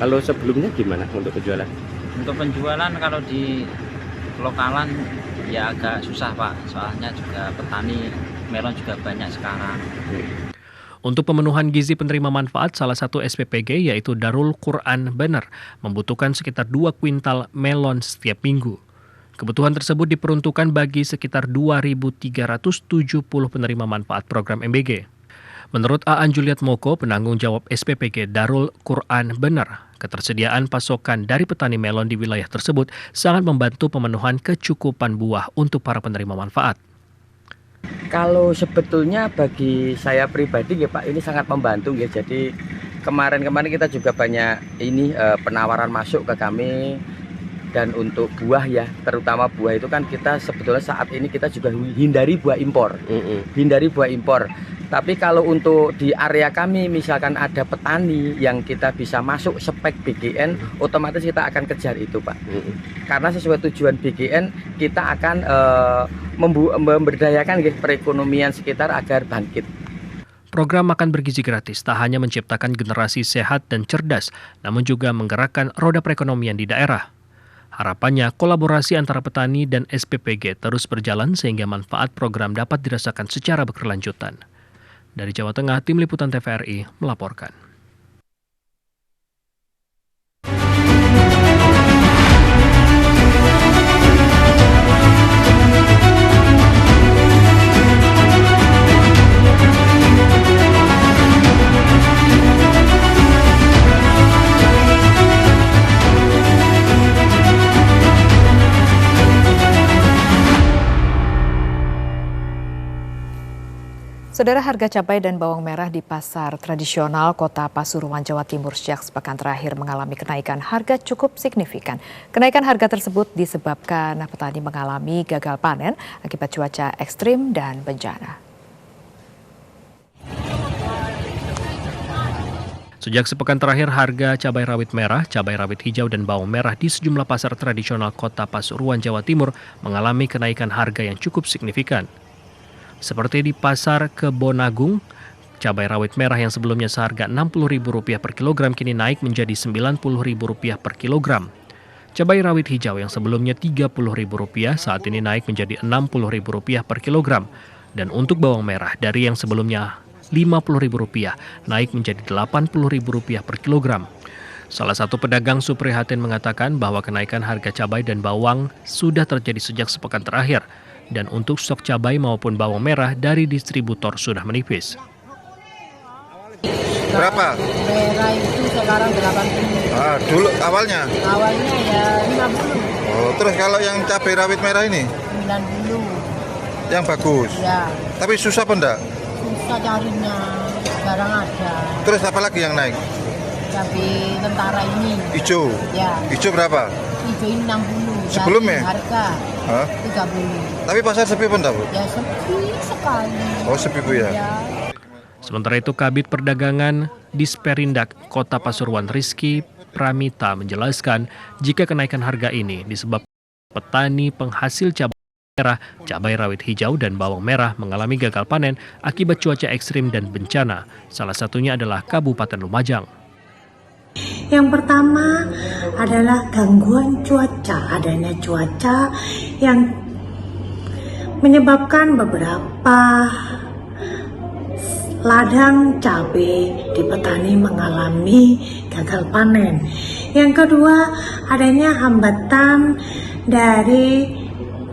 Kalau sebelumnya gimana untuk penjualan? Untuk penjualan kalau di lokalan ya agak susah, Pak. Soalnya juga petani melon juga banyak sekarang. Untuk pemenuhan gizi penerima manfaat, salah satu SPPG yaitu Darul Quran Benar membutuhkan sekitar 2 kuintal melon setiap minggu. Kebutuhan tersebut diperuntukkan bagi sekitar 2.370 penerima manfaat program MBG. Menurut Aan Juliet Moko, penanggung jawab SPPG Darul Quran Benar, ketersediaan pasokan dari petani melon di wilayah tersebut sangat membantu pemenuhan kecukupan buah untuk para penerima manfaat. Kalau sebetulnya bagi saya pribadi ya Pak, ini sangat membantu ya. Jadi kemarin kita juga banyak penawaran masuk ke kami. Dan untuk buah ya, terutama buah itu kan kita sebetulnya saat ini kita juga hindari buah impor. Hindari buah impor. Tapi kalau untuk di area kami misalkan ada petani yang kita bisa masuk spek BGN, otomatis kita akan kejar itu, Pak. Karena sesuai tujuan BGN, kita akan memberdayakan perekonomian sekitar agar bangkit. Program Makan Bergizi Gratis tak hanya menciptakan generasi sehat dan cerdas, namun juga menggerakkan roda perekonomian di daerah. Harapannya, kolaborasi antara petani dan SPPG terus berjalan sehingga manfaat program dapat dirasakan secara berkelanjutan. Dari Jawa Tengah, Tim Liputan TVRI melaporkan. Saudara, harga cabai dan bawang merah di pasar tradisional Kota Pasuruan, Jawa Timur sejak sepekan terakhir mengalami kenaikan harga cukup signifikan. Kenaikan harga tersebut disebabkan petani mengalami gagal panen akibat cuaca ekstrim dan bencana. Sejak sepekan terakhir, harga cabai rawit merah, cabai rawit hijau, dan bawang merah di sejumlah pasar tradisional Kota Pasuruan, Jawa Timur mengalami kenaikan harga yang cukup signifikan. Seperti di Pasar Kebonagung, cabai rawit merah yang sebelumnya seharga Rp60.000 per kilogram kini naik menjadi Rp90.000 per kilogram. Cabai rawit hijau yang sebelumnya Rp30.000 saat ini naik menjadi Rp60.000 per kilogram. Dan untuk bawang merah dari yang sebelumnya Rp50.000 naik menjadi Rp80.000 per kilogram. Salah satu pedagang Suprihatin mengatakan bahwa kenaikan harga cabai dan bawang sudah terjadi sejak sepekan terakhir. Dan untuk stok cabai maupun bawang merah dari distributor sudah menipis. Berapa? Merah itu sekarang 80. Dulu awalnya? Awalnya ya 50. Oh, terus kalau yang cabai rawit merah ini? 90. Yang bagus? Ya. Tapi susah apa enggak? Susah carinya, jarang ada. Terus apa lagi yang naik? Cabai tentara ini. Hijau? Ya. Hijau berapa? Hijau ini 60. Sebelumnya? Harga 30. Tapi pasar sepi pun Bu? Ya sepi sekali. Oh sepi Bu ya? Sementara itu Kabid Perdagangan Disperindak Kota Pasuruan Rizky Pramita menjelaskan jika kenaikan harga ini disebabkan petani penghasil cabai merah, cabai rawit hijau, dan bawang merah mengalami gagal panen akibat cuaca ekstrim dan bencana. Salah satunya adalah Kabupaten Lumajang. Yang pertama adalah gangguan cuaca, adanya cuaca yang menyebabkan beberapa ladang cabai di petani mengalami gagal panen. Yang kedua, adanya hambatan dari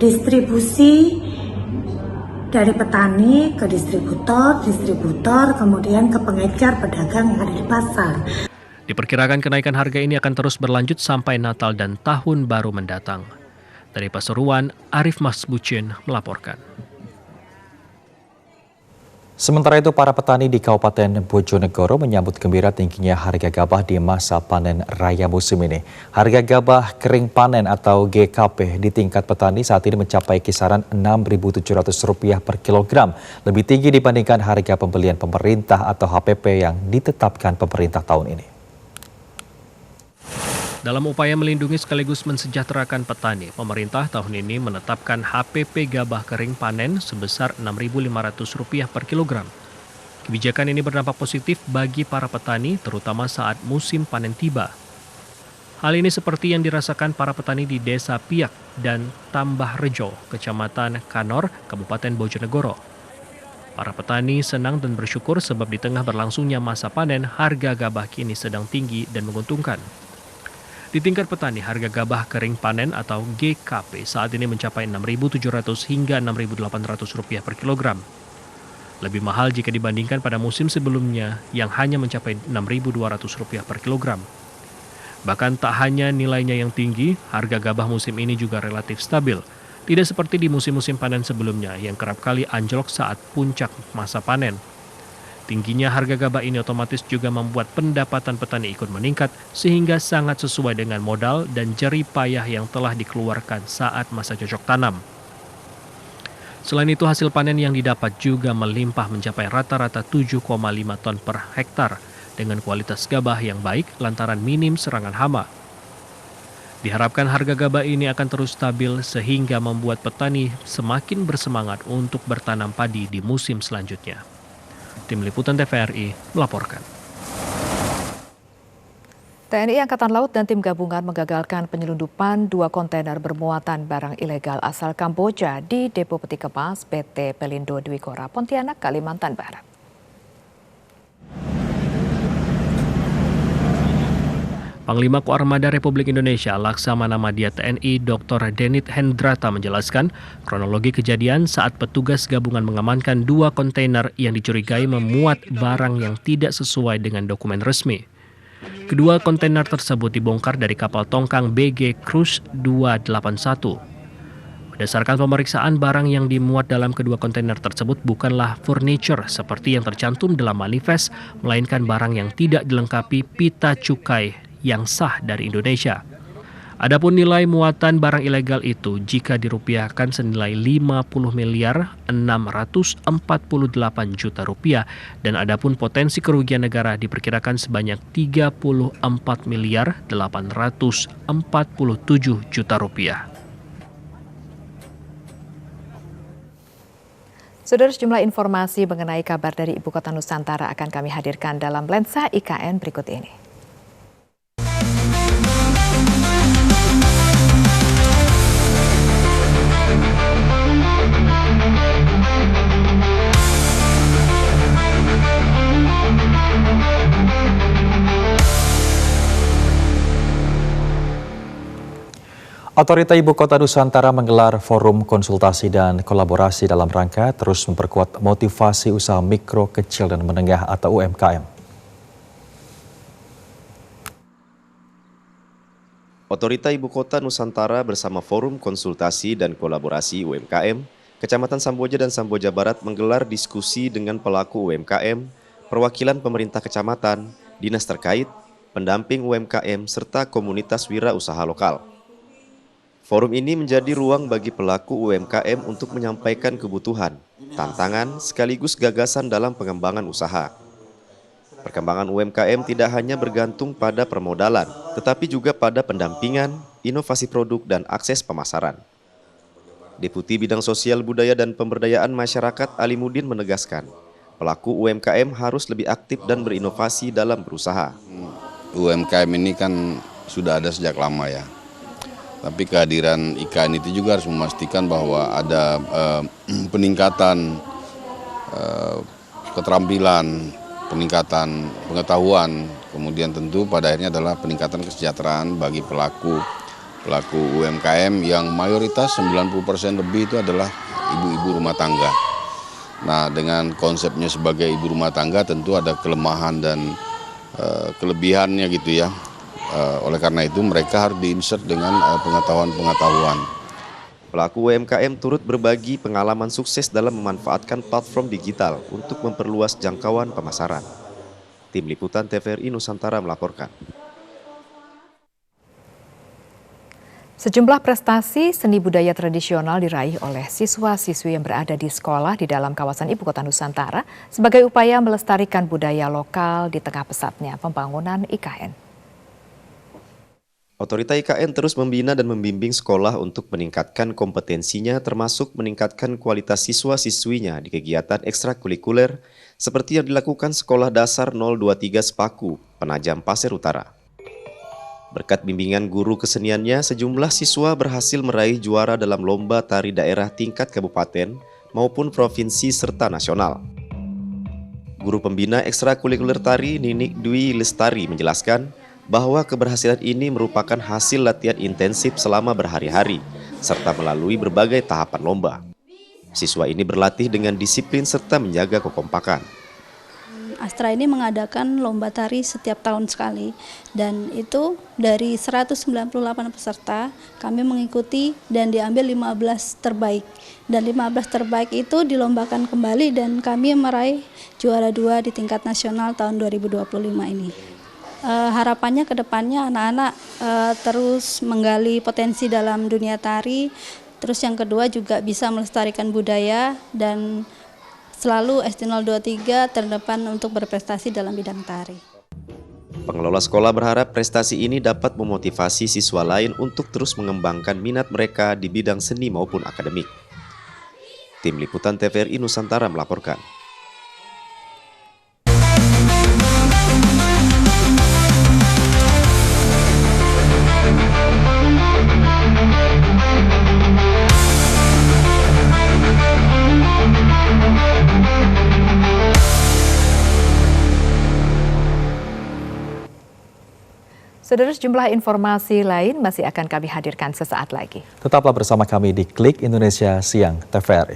distribusi dari petani ke distributor, kemudian ke pengecer pedagang yang ada di pasar. Diperkirakan kenaikan harga ini akan terus berlanjut sampai Natal dan Tahun Baru mendatang. Dari Pasuruan, Arif Masbucin melaporkan. Sementara itu, para petani di Kabupaten Bojonegoro menyambut gembira tingginya harga gabah di masa panen raya musim ini. Harga gabah kering panen atau GKP di tingkat petani saat ini mencapai kisaran Rp6.700 per kilogram, lebih tinggi dibandingkan harga pembelian pemerintah atau HPP yang ditetapkan pemerintah tahun ini. Dalam upaya melindungi sekaligus mensejahterakan petani, pemerintah tahun ini menetapkan HPP gabah kering panen sebesar Rp6.500 per kilogram. Kebijakan ini berdampak positif bagi para petani, terutama saat musim panen tiba. Hal ini seperti yang dirasakan para petani di Desa Piak dan Tambah Rejo, Kecamatan Kanor, Kabupaten Bojonegoro. Para petani senang dan bersyukur sebab di tengah berlangsungnya masa panen, harga gabah kini sedang tinggi dan menguntungkan. Di tingkat petani, harga gabah kering panen atau GKP saat ini mencapai Rp6.700 hingga Rp6.800 per kilogram. Lebih mahal jika dibandingkan pada musim sebelumnya yang hanya mencapai Rp6.200 per kilogram. Bahkan tak hanya nilainya yang tinggi, harga gabah musim ini juga relatif stabil. Tidak seperti di musim-musim panen sebelumnya yang kerap kali anjlok saat puncak masa panen. Tingginya harga gabah ini otomatis juga membuat pendapatan petani ikut meningkat sehingga sangat sesuai dengan modal dan jerih payah yang telah dikeluarkan saat masa cocok tanam. Selain itu, hasil panen yang didapat juga melimpah mencapai rata-rata 7,5 ton per hektar dengan kualitas gabah yang baik lantaran minim serangan hama. Diharapkan harga gabah ini akan terus stabil sehingga membuat petani semakin bersemangat untuk bertanam padi di musim selanjutnya. Tim Liputan TVRI melaporkan. TNI Angkatan Laut dan tim gabungan menggagalkan penyelundupan 2 kontainer bermuatan barang ilegal asal Kamboja di Depo Peti Kemas PT Pelindo Dwi Kora, Pontianak, Kalimantan Barat. Panglima Koarmada Republik Indonesia Laksamana Madya TNI Dr. Denit Hendrata menjelaskan kronologi kejadian saat petugas gabungan mengamankan 2 kontainer yang dicurigai memuat barang yang tidak sesuai dengan dokumen resmi. Kedua kontainer tersebut dibongkar dari kapal tongkang BG Cruise 281. Berdasarkan pemeriksaan, barang yang dimuat dalam kedua kontainer tersebut bukanlah furniture seperti yang tercantum dalam manifest, melainkan barang yang tidak dilengkapi pita cukai yang sah dari Indonesia. Adapun nilai muatan barang ilegal itu jika dirupiahkan senilai Rp50.648.000.000 dan adapun potensi kerugian negara diperkirakan sebanyak Rp34.847.000.000. Saudara, sejumlah informasi mengenai kabar dari Ibu Kota Nusantara akan kami hadirkan dalam Lensa IKN berikut ini. Otorita Ibu Kota Nusantara menggelar forum konsultasi dan kolaborasi dalam rangka terus memperkuat motivasi usaha mikro, kecil, dan menengah atau UMKM. Otorita Ibu Kota Nusantara bersama Forum Konsultasi dan Kolaborasi UMKM, Kecamatan Samboja dan Samboja Barat menggelar diskusi dengan pelaku UMKM, perwakilan pemerintah kecamatan, dinas terkait, pendamping UMKM, serta komunitas wira usaha lokal. Forum ini menjadi ruang bagi pelaku UMKM untuk menyampaikan kebutuhan, tantangan, sekaligus gagasan dalam pengembangan usaha. Perkembangan UMKM tidak hanya bergantung pada permodalan, tetapi juga pada pendampingan, inovasi produk, dan akses pemasaran. Deputi Bidang Sosial Budaya dan Pemberdayaan Masyarakat Alimuddin menegaskan, pelaku UMKM harus lebih aktif dan berinovasi dalam berusaha. UMKM ini kan sudah ada sejak lama ya, tapi kehadiran IKN itu juga harus memastikan bahwa ada peningkatan keterampilan, peningkatan pengetahuan, kemudian tentu pada akhirnya adalah peningkatan kesejahteraan bagi pelaku UMKM yang mayoritas 90% lebih itu adalah ibu-ibu rumah tangga. Nah, dengan konsepnya sebagai ibu rumah tangga tentu ada kelemahan dan kelebihannya gitu ya. Oleh karena itu mereka harus diinsert dengan pengetahuan-pengetahuan. Pelaku UMKM turut berbagi pengalaman sukses dalam memanfaatkan platform digital untuk memperluas jangkauan pemasaran. Tim Liputan TVRI Nusantara melaporkan. Sejumlah prestasi seni budaya tradisional diraih oleh siswa-siswi yang berada di sekolah di dalam kawasan Ibu Kota Nusantara sebagai upaya melestarikan budaya lokal di tengah pesatnya pembangunan IKN. Otorita IKN terus membina dan membimbing sekolah untuk meningkatkan kompetensinya termasuk meningkatkan kualitas siswa-siswinya di kegiatan ekstrakurikuler seperti yang dilakukan Sekolah Dasar 023 Sepaku, Penajam Pasir Utara. Berkat bimbingan guru keseniannya, sejumlah siswa berhasil meraih juara dalam lomba tari daerah tingkat kabupaten maupun provinsi serta nasional. Guru pembina ekstrakurikuler tari Ninik Dwi Lestari menjelaskan bahwa keberhasilan ini merupakan hasil latihan intensif selama berhari-hari serta melalui berbagai tahapan lomba. Siswa ini berlatih dengan disiplin serta menjaga kekompakan. Astra ini mengadakan lomba tari setiap tahun sekali dan itu dari 198 peserta kami mengikuti dan diambil 15 terbaik dan 15 terbaik itu dilombakan kembali dan kami meraih juara 2 di tingkat nasional tahun 2025 ini. Harapannya ke depannya anak-anak terus menggali potensi dalam dunia tari, terus yang kedua juga bisa melestarikan budaya dan selalu SD023 terdepan untuk berprestasi dalam bidang tari. Pengelola sekolah berharap prestasi ini dapat memotivasi siswa lain untuk terus mengembangkan minat mereka di bidang seni maupun akademik. Tim Liputan TVRI Nusantara melaporkan. Saudara, sejumlah informasi lain masih akan kami hadirkan sesaat lagi. Tetaplah bersama kami di Klik Indonesia Siang TVRI.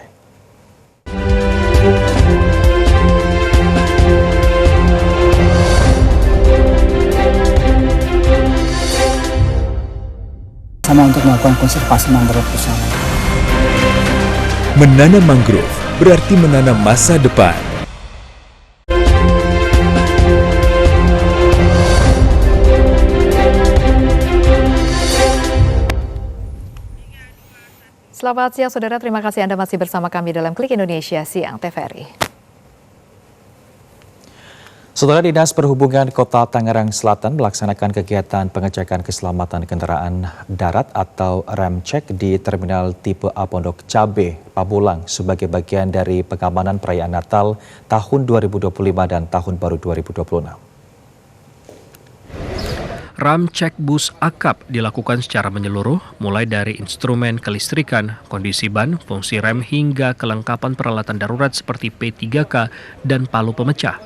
Sama untuk melakukan konservasi mangrove bersama. Menanam mangrove berarti menanam masa depan. Selamat siang saudara, terima kasih Anda masih bersama kami dalam Klik Indonesia Siang TVRI. Saudara, Dinas Perhubungan Kota Tangerang Selatan melaksanakan kegiatan pengecekan keselamatan kendaraan darat atau rem cek di Terminal Tipe A Pondok Cabe, Pamulang sebagai bagian dari pengamanan perayaan Natal tahun 2025 dan Tahun Baru 2026. Ram cek bus akap dilakukan secara menyeluruh, mulai dari instrumen kelistrikan, kondisi ban, fungsi rem, hingga kelengkapan peralatan darurat seperti P3K dan palu pemecah.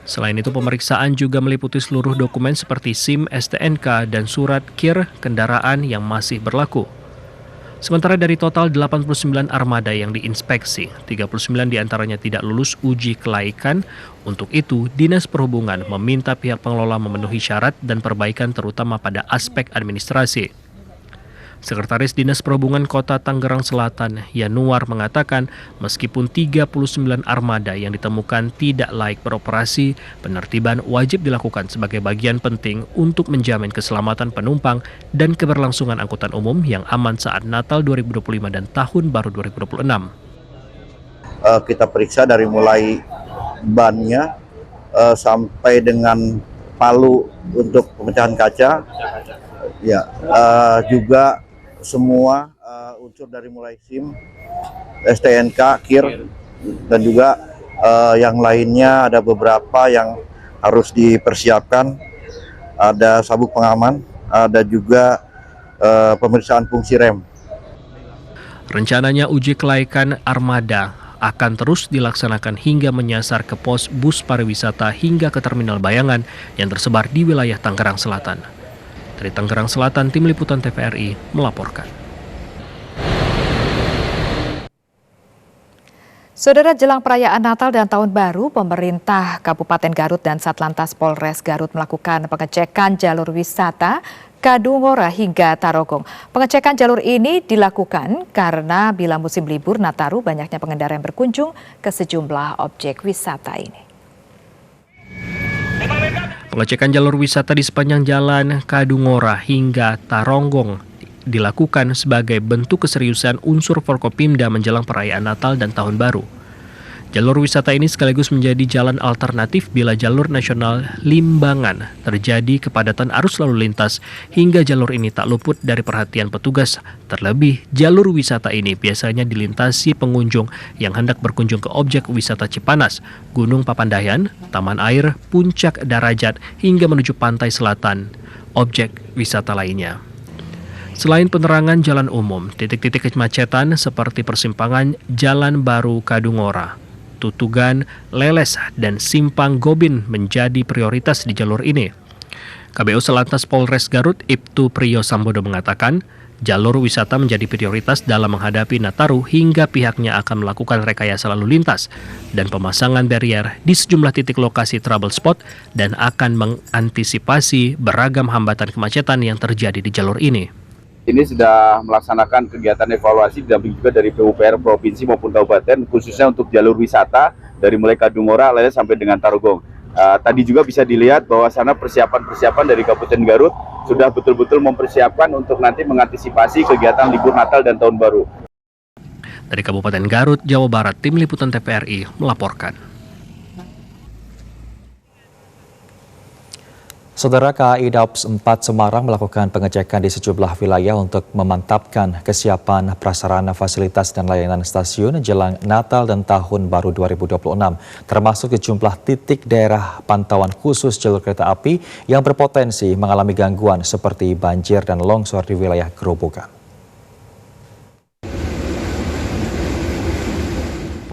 Selain itu, pemeriksaan juga meliputi seluruh dokumen seperti SIM, STNK, dan surat KIR kendaraan yang masih berlaku. Sementara dari total 89 armada yang diinspeksi, 39 diantaranya tidak lulus uji kelaikan. Untuk itu, Dinas Perhubungan meminta pihak pengelola memenuhi syarat dan perbaikan terutama pada aspek administrasi. Sekretaris Dinas Perhubungan Kota Tangerang Selatan, Yanuar, mengatakan meskipun 39 armada yang ditemukan tidak layak beroperasi, penertiban wajib dilakukan sebagai bagian penting untuk menjamin keselamatan penumpang dan keberlangsungan angkutan umum yang aman saat Natal 2025 dan Tahun Baru 2026. Kita periksa dari mulai bannya, sampai dengan palu untuk pemecahan kaca. Ya, juga semua unsur dari mulai SIM, STNK, KIR, dan juga yang lainnya ada beberapa yang harus dipersiapkan. Ada sabuk pengaman, ada juga pemeriksaan fungsi rem. Rencananya uji kelaikan armada akan terus dilaksanakan hingga menyasar ke pos bus pariwisata hingga ke Terminal Bayangan yang tersebar di wilayah Tangerang Selatan. Dari Tangerang Selatan, Tim Liputan TVRI melaporkan. Saudara, jelang perayaan Natal dan Tahun Baru, pemerintah Kabupaten Garut dan Satlantas Polres Garut melakukan pengecekan jalur wisata Kadungora hingga Tarogong. Pengecekan jalur ini dilakukan karena bila musim libur Nataru banyaknya pengendara yang berkunjung ke sejumlah objek wisata ini. Pengecekan jalur wisata di sepanjang jalan Kadungora hingga Tarogong dilakukan sebagai bentuk keseriusan unsur Forkopimda menjelang perayaan Natal dan Tahun Baru. Jalur wisata ini sekaligus menjadi jalan alternatif bila jalur nasional Limbangan terjadi kepadatan arus lalu lintas hingga jalur ini tak luput dari perhatian petugas. Terlebih, jalur wisata ini biasanya dilintasi pengunjung yang hendak berkunjung ke objek wisata Cipanas, Gunung Papandayan, Taman Air, Puncak Darajat, hingga menuju pantai selatan, objek wisata lainnya. Selain penerangan jalan umum, titik-titik kemacetan seperti persimpangan Jalan Baru Kadungora, Tutugan, Leles, dan Simpang Gobin menjadi prioritas di jalur ini. KBU Satlantas Polres Garut, Ibtu Priyo Sambodo mengatakan, jalur wisata menjadi prioritas dalam menghadapi Nataru hingga pihaknya akan melakukan rekayasa lalu lintas dan pemasangan barrier di sejumlah titik lokasi trouble spot dan akan mengantisipasi beragam hambatan kemacetan yang terjadi di jalur ini. Ini sudah melaksanakan kegiatan evaluasi didampingi juga dari PUPR Provinsi maupun Kabupaten, khususnya untuk jalur wisata dari mulai Kadungora sampai dengan Tarogong. Tadi juga bisa dilihat bahwa sana persiapan-persiapan dari Kabupaten Garut sudah betul-betul mempersiapkan untuk nanti mengantisipasi kegiatan libur Natal dan Tahun Baru. Dari Kabupaten Garut, Jawa Barat, Tim Liputan TVRI melaporkan. Saudara, KAI Daops 4 Semarang melakukan pengecekan di sejumlah wilayah untuk memantapkan kesiapan prasarana fasilitas dan layanan stasiun jelang Natal dan Tahun Baru 2026, termasuk sejumlah titik daerah pantauan khusus jalur kereta api yang berpotensi mengalami gangguan seperti banjir dan longsor di wilayah Grobogan.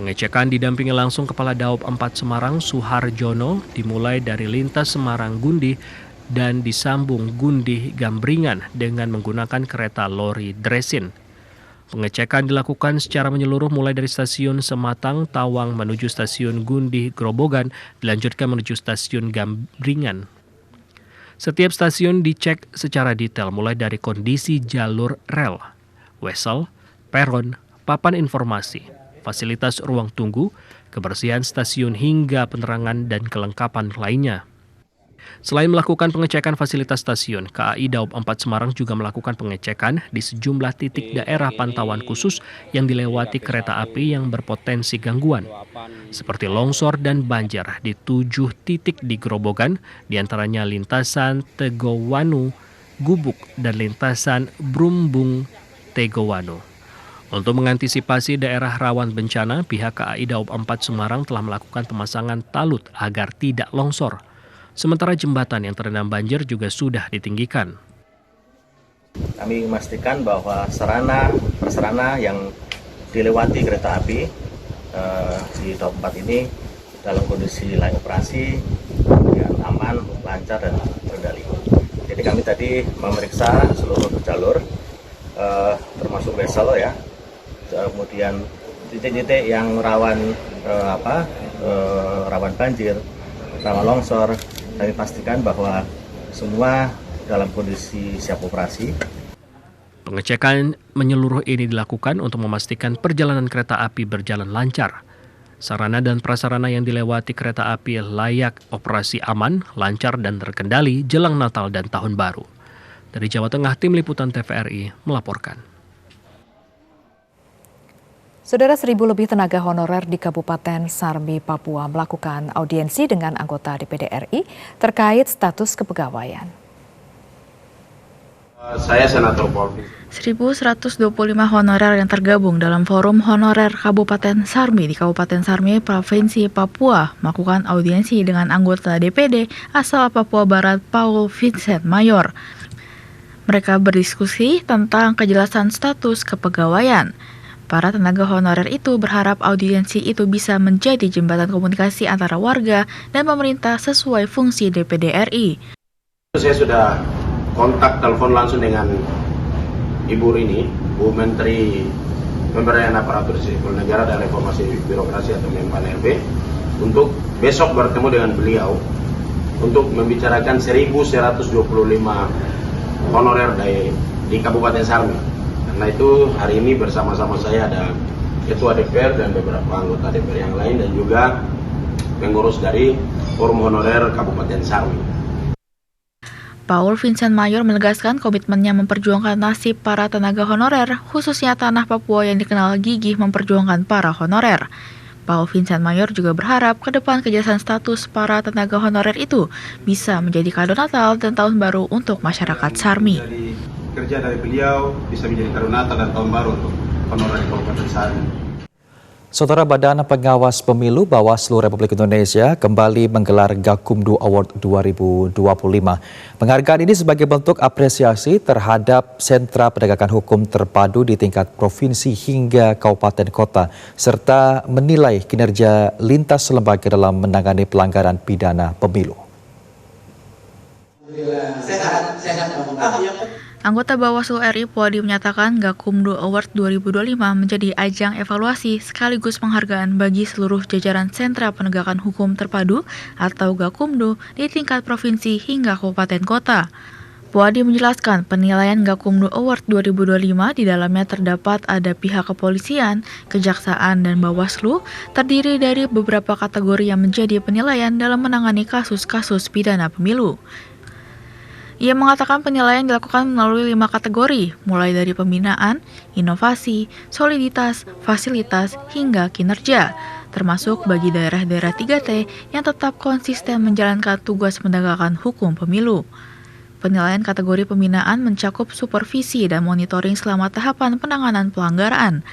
Pengecekan didampingi langsung Kepala Daop 4 Semarang Suharjono dimulai dari lintas Semarang Gundih dan disambung Gundih Gambringan dengan menggunakan kereta lori Dresin. Pengecekan dilakukan secara menyeluruh mulai dari stasiun Sematang Tawang menuju stasiun Gundih Grobogan dilanjutkan menuju stasiun Gambringan. Setiap stasiun dicek secara detail mulai dari kondisi jalur rel, wesel, peron, papan informasi, fasilitas ruang tunggu, kebersihan stasiun hingga penerangan dan kelengkapan lainnya. Selain melakukan pengecekan fasilitas stasiun, KAI Daob 4 Semarang juga melakukan pengecekan di sejumlah titik daerah pantauan khusus yang dilewati kereta api yang berpotensi gangguan, seperti longsor dan banjir di 7 titik di Grobogan, diantaranya lintasan Tegowanu, Gubuk, dan lintasan Brumbung Tegowanu. Untuk mengantisipasi daerah rawan bencana, pihak KAI Daob 4 Semarang telah melakukan pemasangan talut agar tidak longsor. Sementara jembatan yang terendam banjir juga sudah ditinggikan. Kami memastikan bahwa prasarana yang dilewati kereta api di Daob 4 ini dalam kondisi layak operasi, yang aman, lancar, dan terkendali. Jadi kami tadi memeriksa seluruh jalur, termasuk wesel ya. Kemudian titik-titik yang rawan rawan banjir, rawan longsor, kami pastikan bahwa semua dalam kondisi siap operasi. Pengecekan menyeluruh ini dilakukan untuk memastikan perjalanan kereta api berjalan lancar. Sarana dan prasarana yang dilewati kereta api layak operasi aman, lancar, dan terkendali jelang Natal dan Tahun Baru. Dari Jawa Tengah, Tim Liputan TVRI melaporkan. Saudara, 1.000 lebih tenaga honorer di Kabupaten Sarmi, Papua melakukan audiensi dengan anggota DPD RI terkait status kepegawaian. Saya Senator Paul. 1.125 honorer yang tergabung dalam Forum Honorer Kabupaten Sarmi di Kabupaten Sarmi, Provinsi Papua melakukan audiensi dengan anggota DPD asal Papua Barat Paul Vincent Mayor. Mereka berdiskusi tentang kejelasan status kepegawaian. Para tenaga honorer itu berharap audiensi itu bisa menjadi jembatan komunikasi antara warga dan pemerintah sesuai fungsi DPD RI. Saya sudah kontak telepon langsung dengan Ibu Rini, Bu Menteri Pemberdayaan Aparatur Sipil Negara dan Reformasi Birokrasi atau Menpan RB, untuk besok bertemu dengan beliau untuk membicarakan 1.125 honorer di Kabupaten Sarmi. Karena itu hari ini bersama-sama saya ada Ketua DPR dan beberapa anggota DPR yang lain dan juga pengurus dari Forum Honorer Kabupaten Sarmi. Paul Vincent Mayor menegaskan komitmennya memperjuangkan nasib para tenaga honorer, khususnya tanah Papua yang dikenal gigih memperjuangkan para honorer. Paul Vincent Mayor juga berharap ke depan kejelasan status para tenaga honorer itu bisa menjadi kado Natal dan Tahun Baru untuk masyarakat Sarmi. Kerja dari beliau bisa menjadi kado Natal dan Tahun Baru untuk honorer Kabupaten Sarmi. Saudara, Badan Pengawas Pemilu Bawaslu Republik Indonesia kembali menggelar Gakumdu Award 2025. Penghargaan ini sebagai bentuk apresiasi terhadap sentra penegakan hukum terpadu di tingkat provinsi hingga kabupaten kota, serta menilai kinerja lintas lembaga dalam menangani pelanggaran pidana pemilu. Anggota Bawaslu RI Puadi menyatakan Gakumdu Award 2025 menjadi ajang evaluasi sekaligus penghargaan bagi seluruh jajaran sentra penegakan hukum terpadu atau Gakumdu di tingkat provinsi hingga kabupaten kota. Puadi menjelaskan penilaian Gakumdu Award 2025 di dalamnya terdapat ada pihak kepolisian, kejaksaan, dan Bawaslu, terdiri dari beberapa kategori yang menjadi penilaian dalam menangani kasus-kasus pidana pemilu. Ia mengatakan penilaian dilakukan melalui 5 kategori, mulai dari pembinaan, inovasi, soliditas, fasilitas, hingga kinerja, termasuk bagi daerah-daerah 3T yang tetap konsisten menjalankan tugas menegakkan hukum pemilu. Penilaian kategori pembinaan mencakup supervisi dan monitoring selama tahapan penanganan pelanggaran.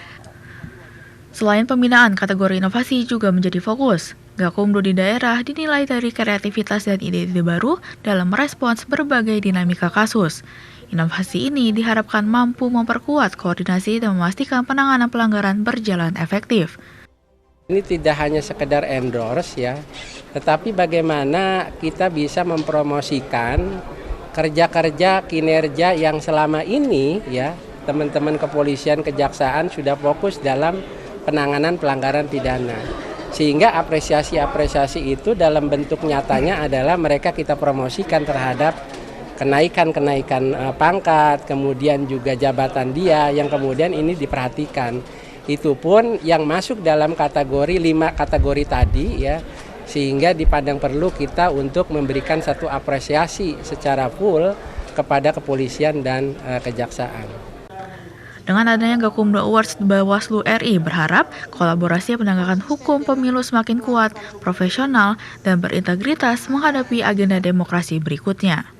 Selain pembinaan, kategori inovasi juga menjadi fokus. Gakumdu di daerah dinilai dari kreativitas dan ide-ide baru dalam merespons berbagai dinamika kasus. Inovasi ini diharapkan mampu memperkuat koordinasi dan memastikan penanganan pelanggaran berjalan efektif. Ini tidak hanya sekedar endorse ya, tetapi bagaimana kita bisa mempromosikan kerja-kerja kinerja yang selama ini ya teman-teman kepolisian, kejaksaan sudah fokus dalam penanganan pelanggaran pidana. Sehingga apresiasi-apresiasi itu dalam bentuk nyatanya adalah mereka kita promosikan terhadap kenaikan-kenaikan pangkat, kemudian juga jabatan dia yang kemudian ini diperhatikan. Itu pun yang masuk dalam kategori 5 kategori tadi ya, sehingga dipandang perlu kita untuk memberikan satu apresiasi secara full kepada kepolisian dan kejaksaan. Dengan adanya Gakumdu Awards, Bawaslu RI berharap kolaborasi penegakan hukum pemilu semakin kuat, profesional, dan berintegritas menghadapi agenda demokrasi berikutnya.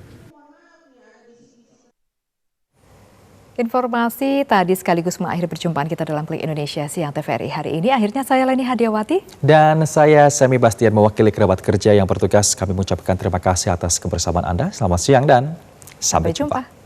Informasi tadi sekaligus mengakhiri perjumpaan kita dalam Klik Indonesia Siang TVRI hari ini. Akhirnya saya Leni Hadiawati. Dan saya Semi Bastian mewakili kerabat kerja yang bertugas. Kami mengucapkan terima kasih atas kebersamaan Anda. Selamat siang dan sampai jumpa.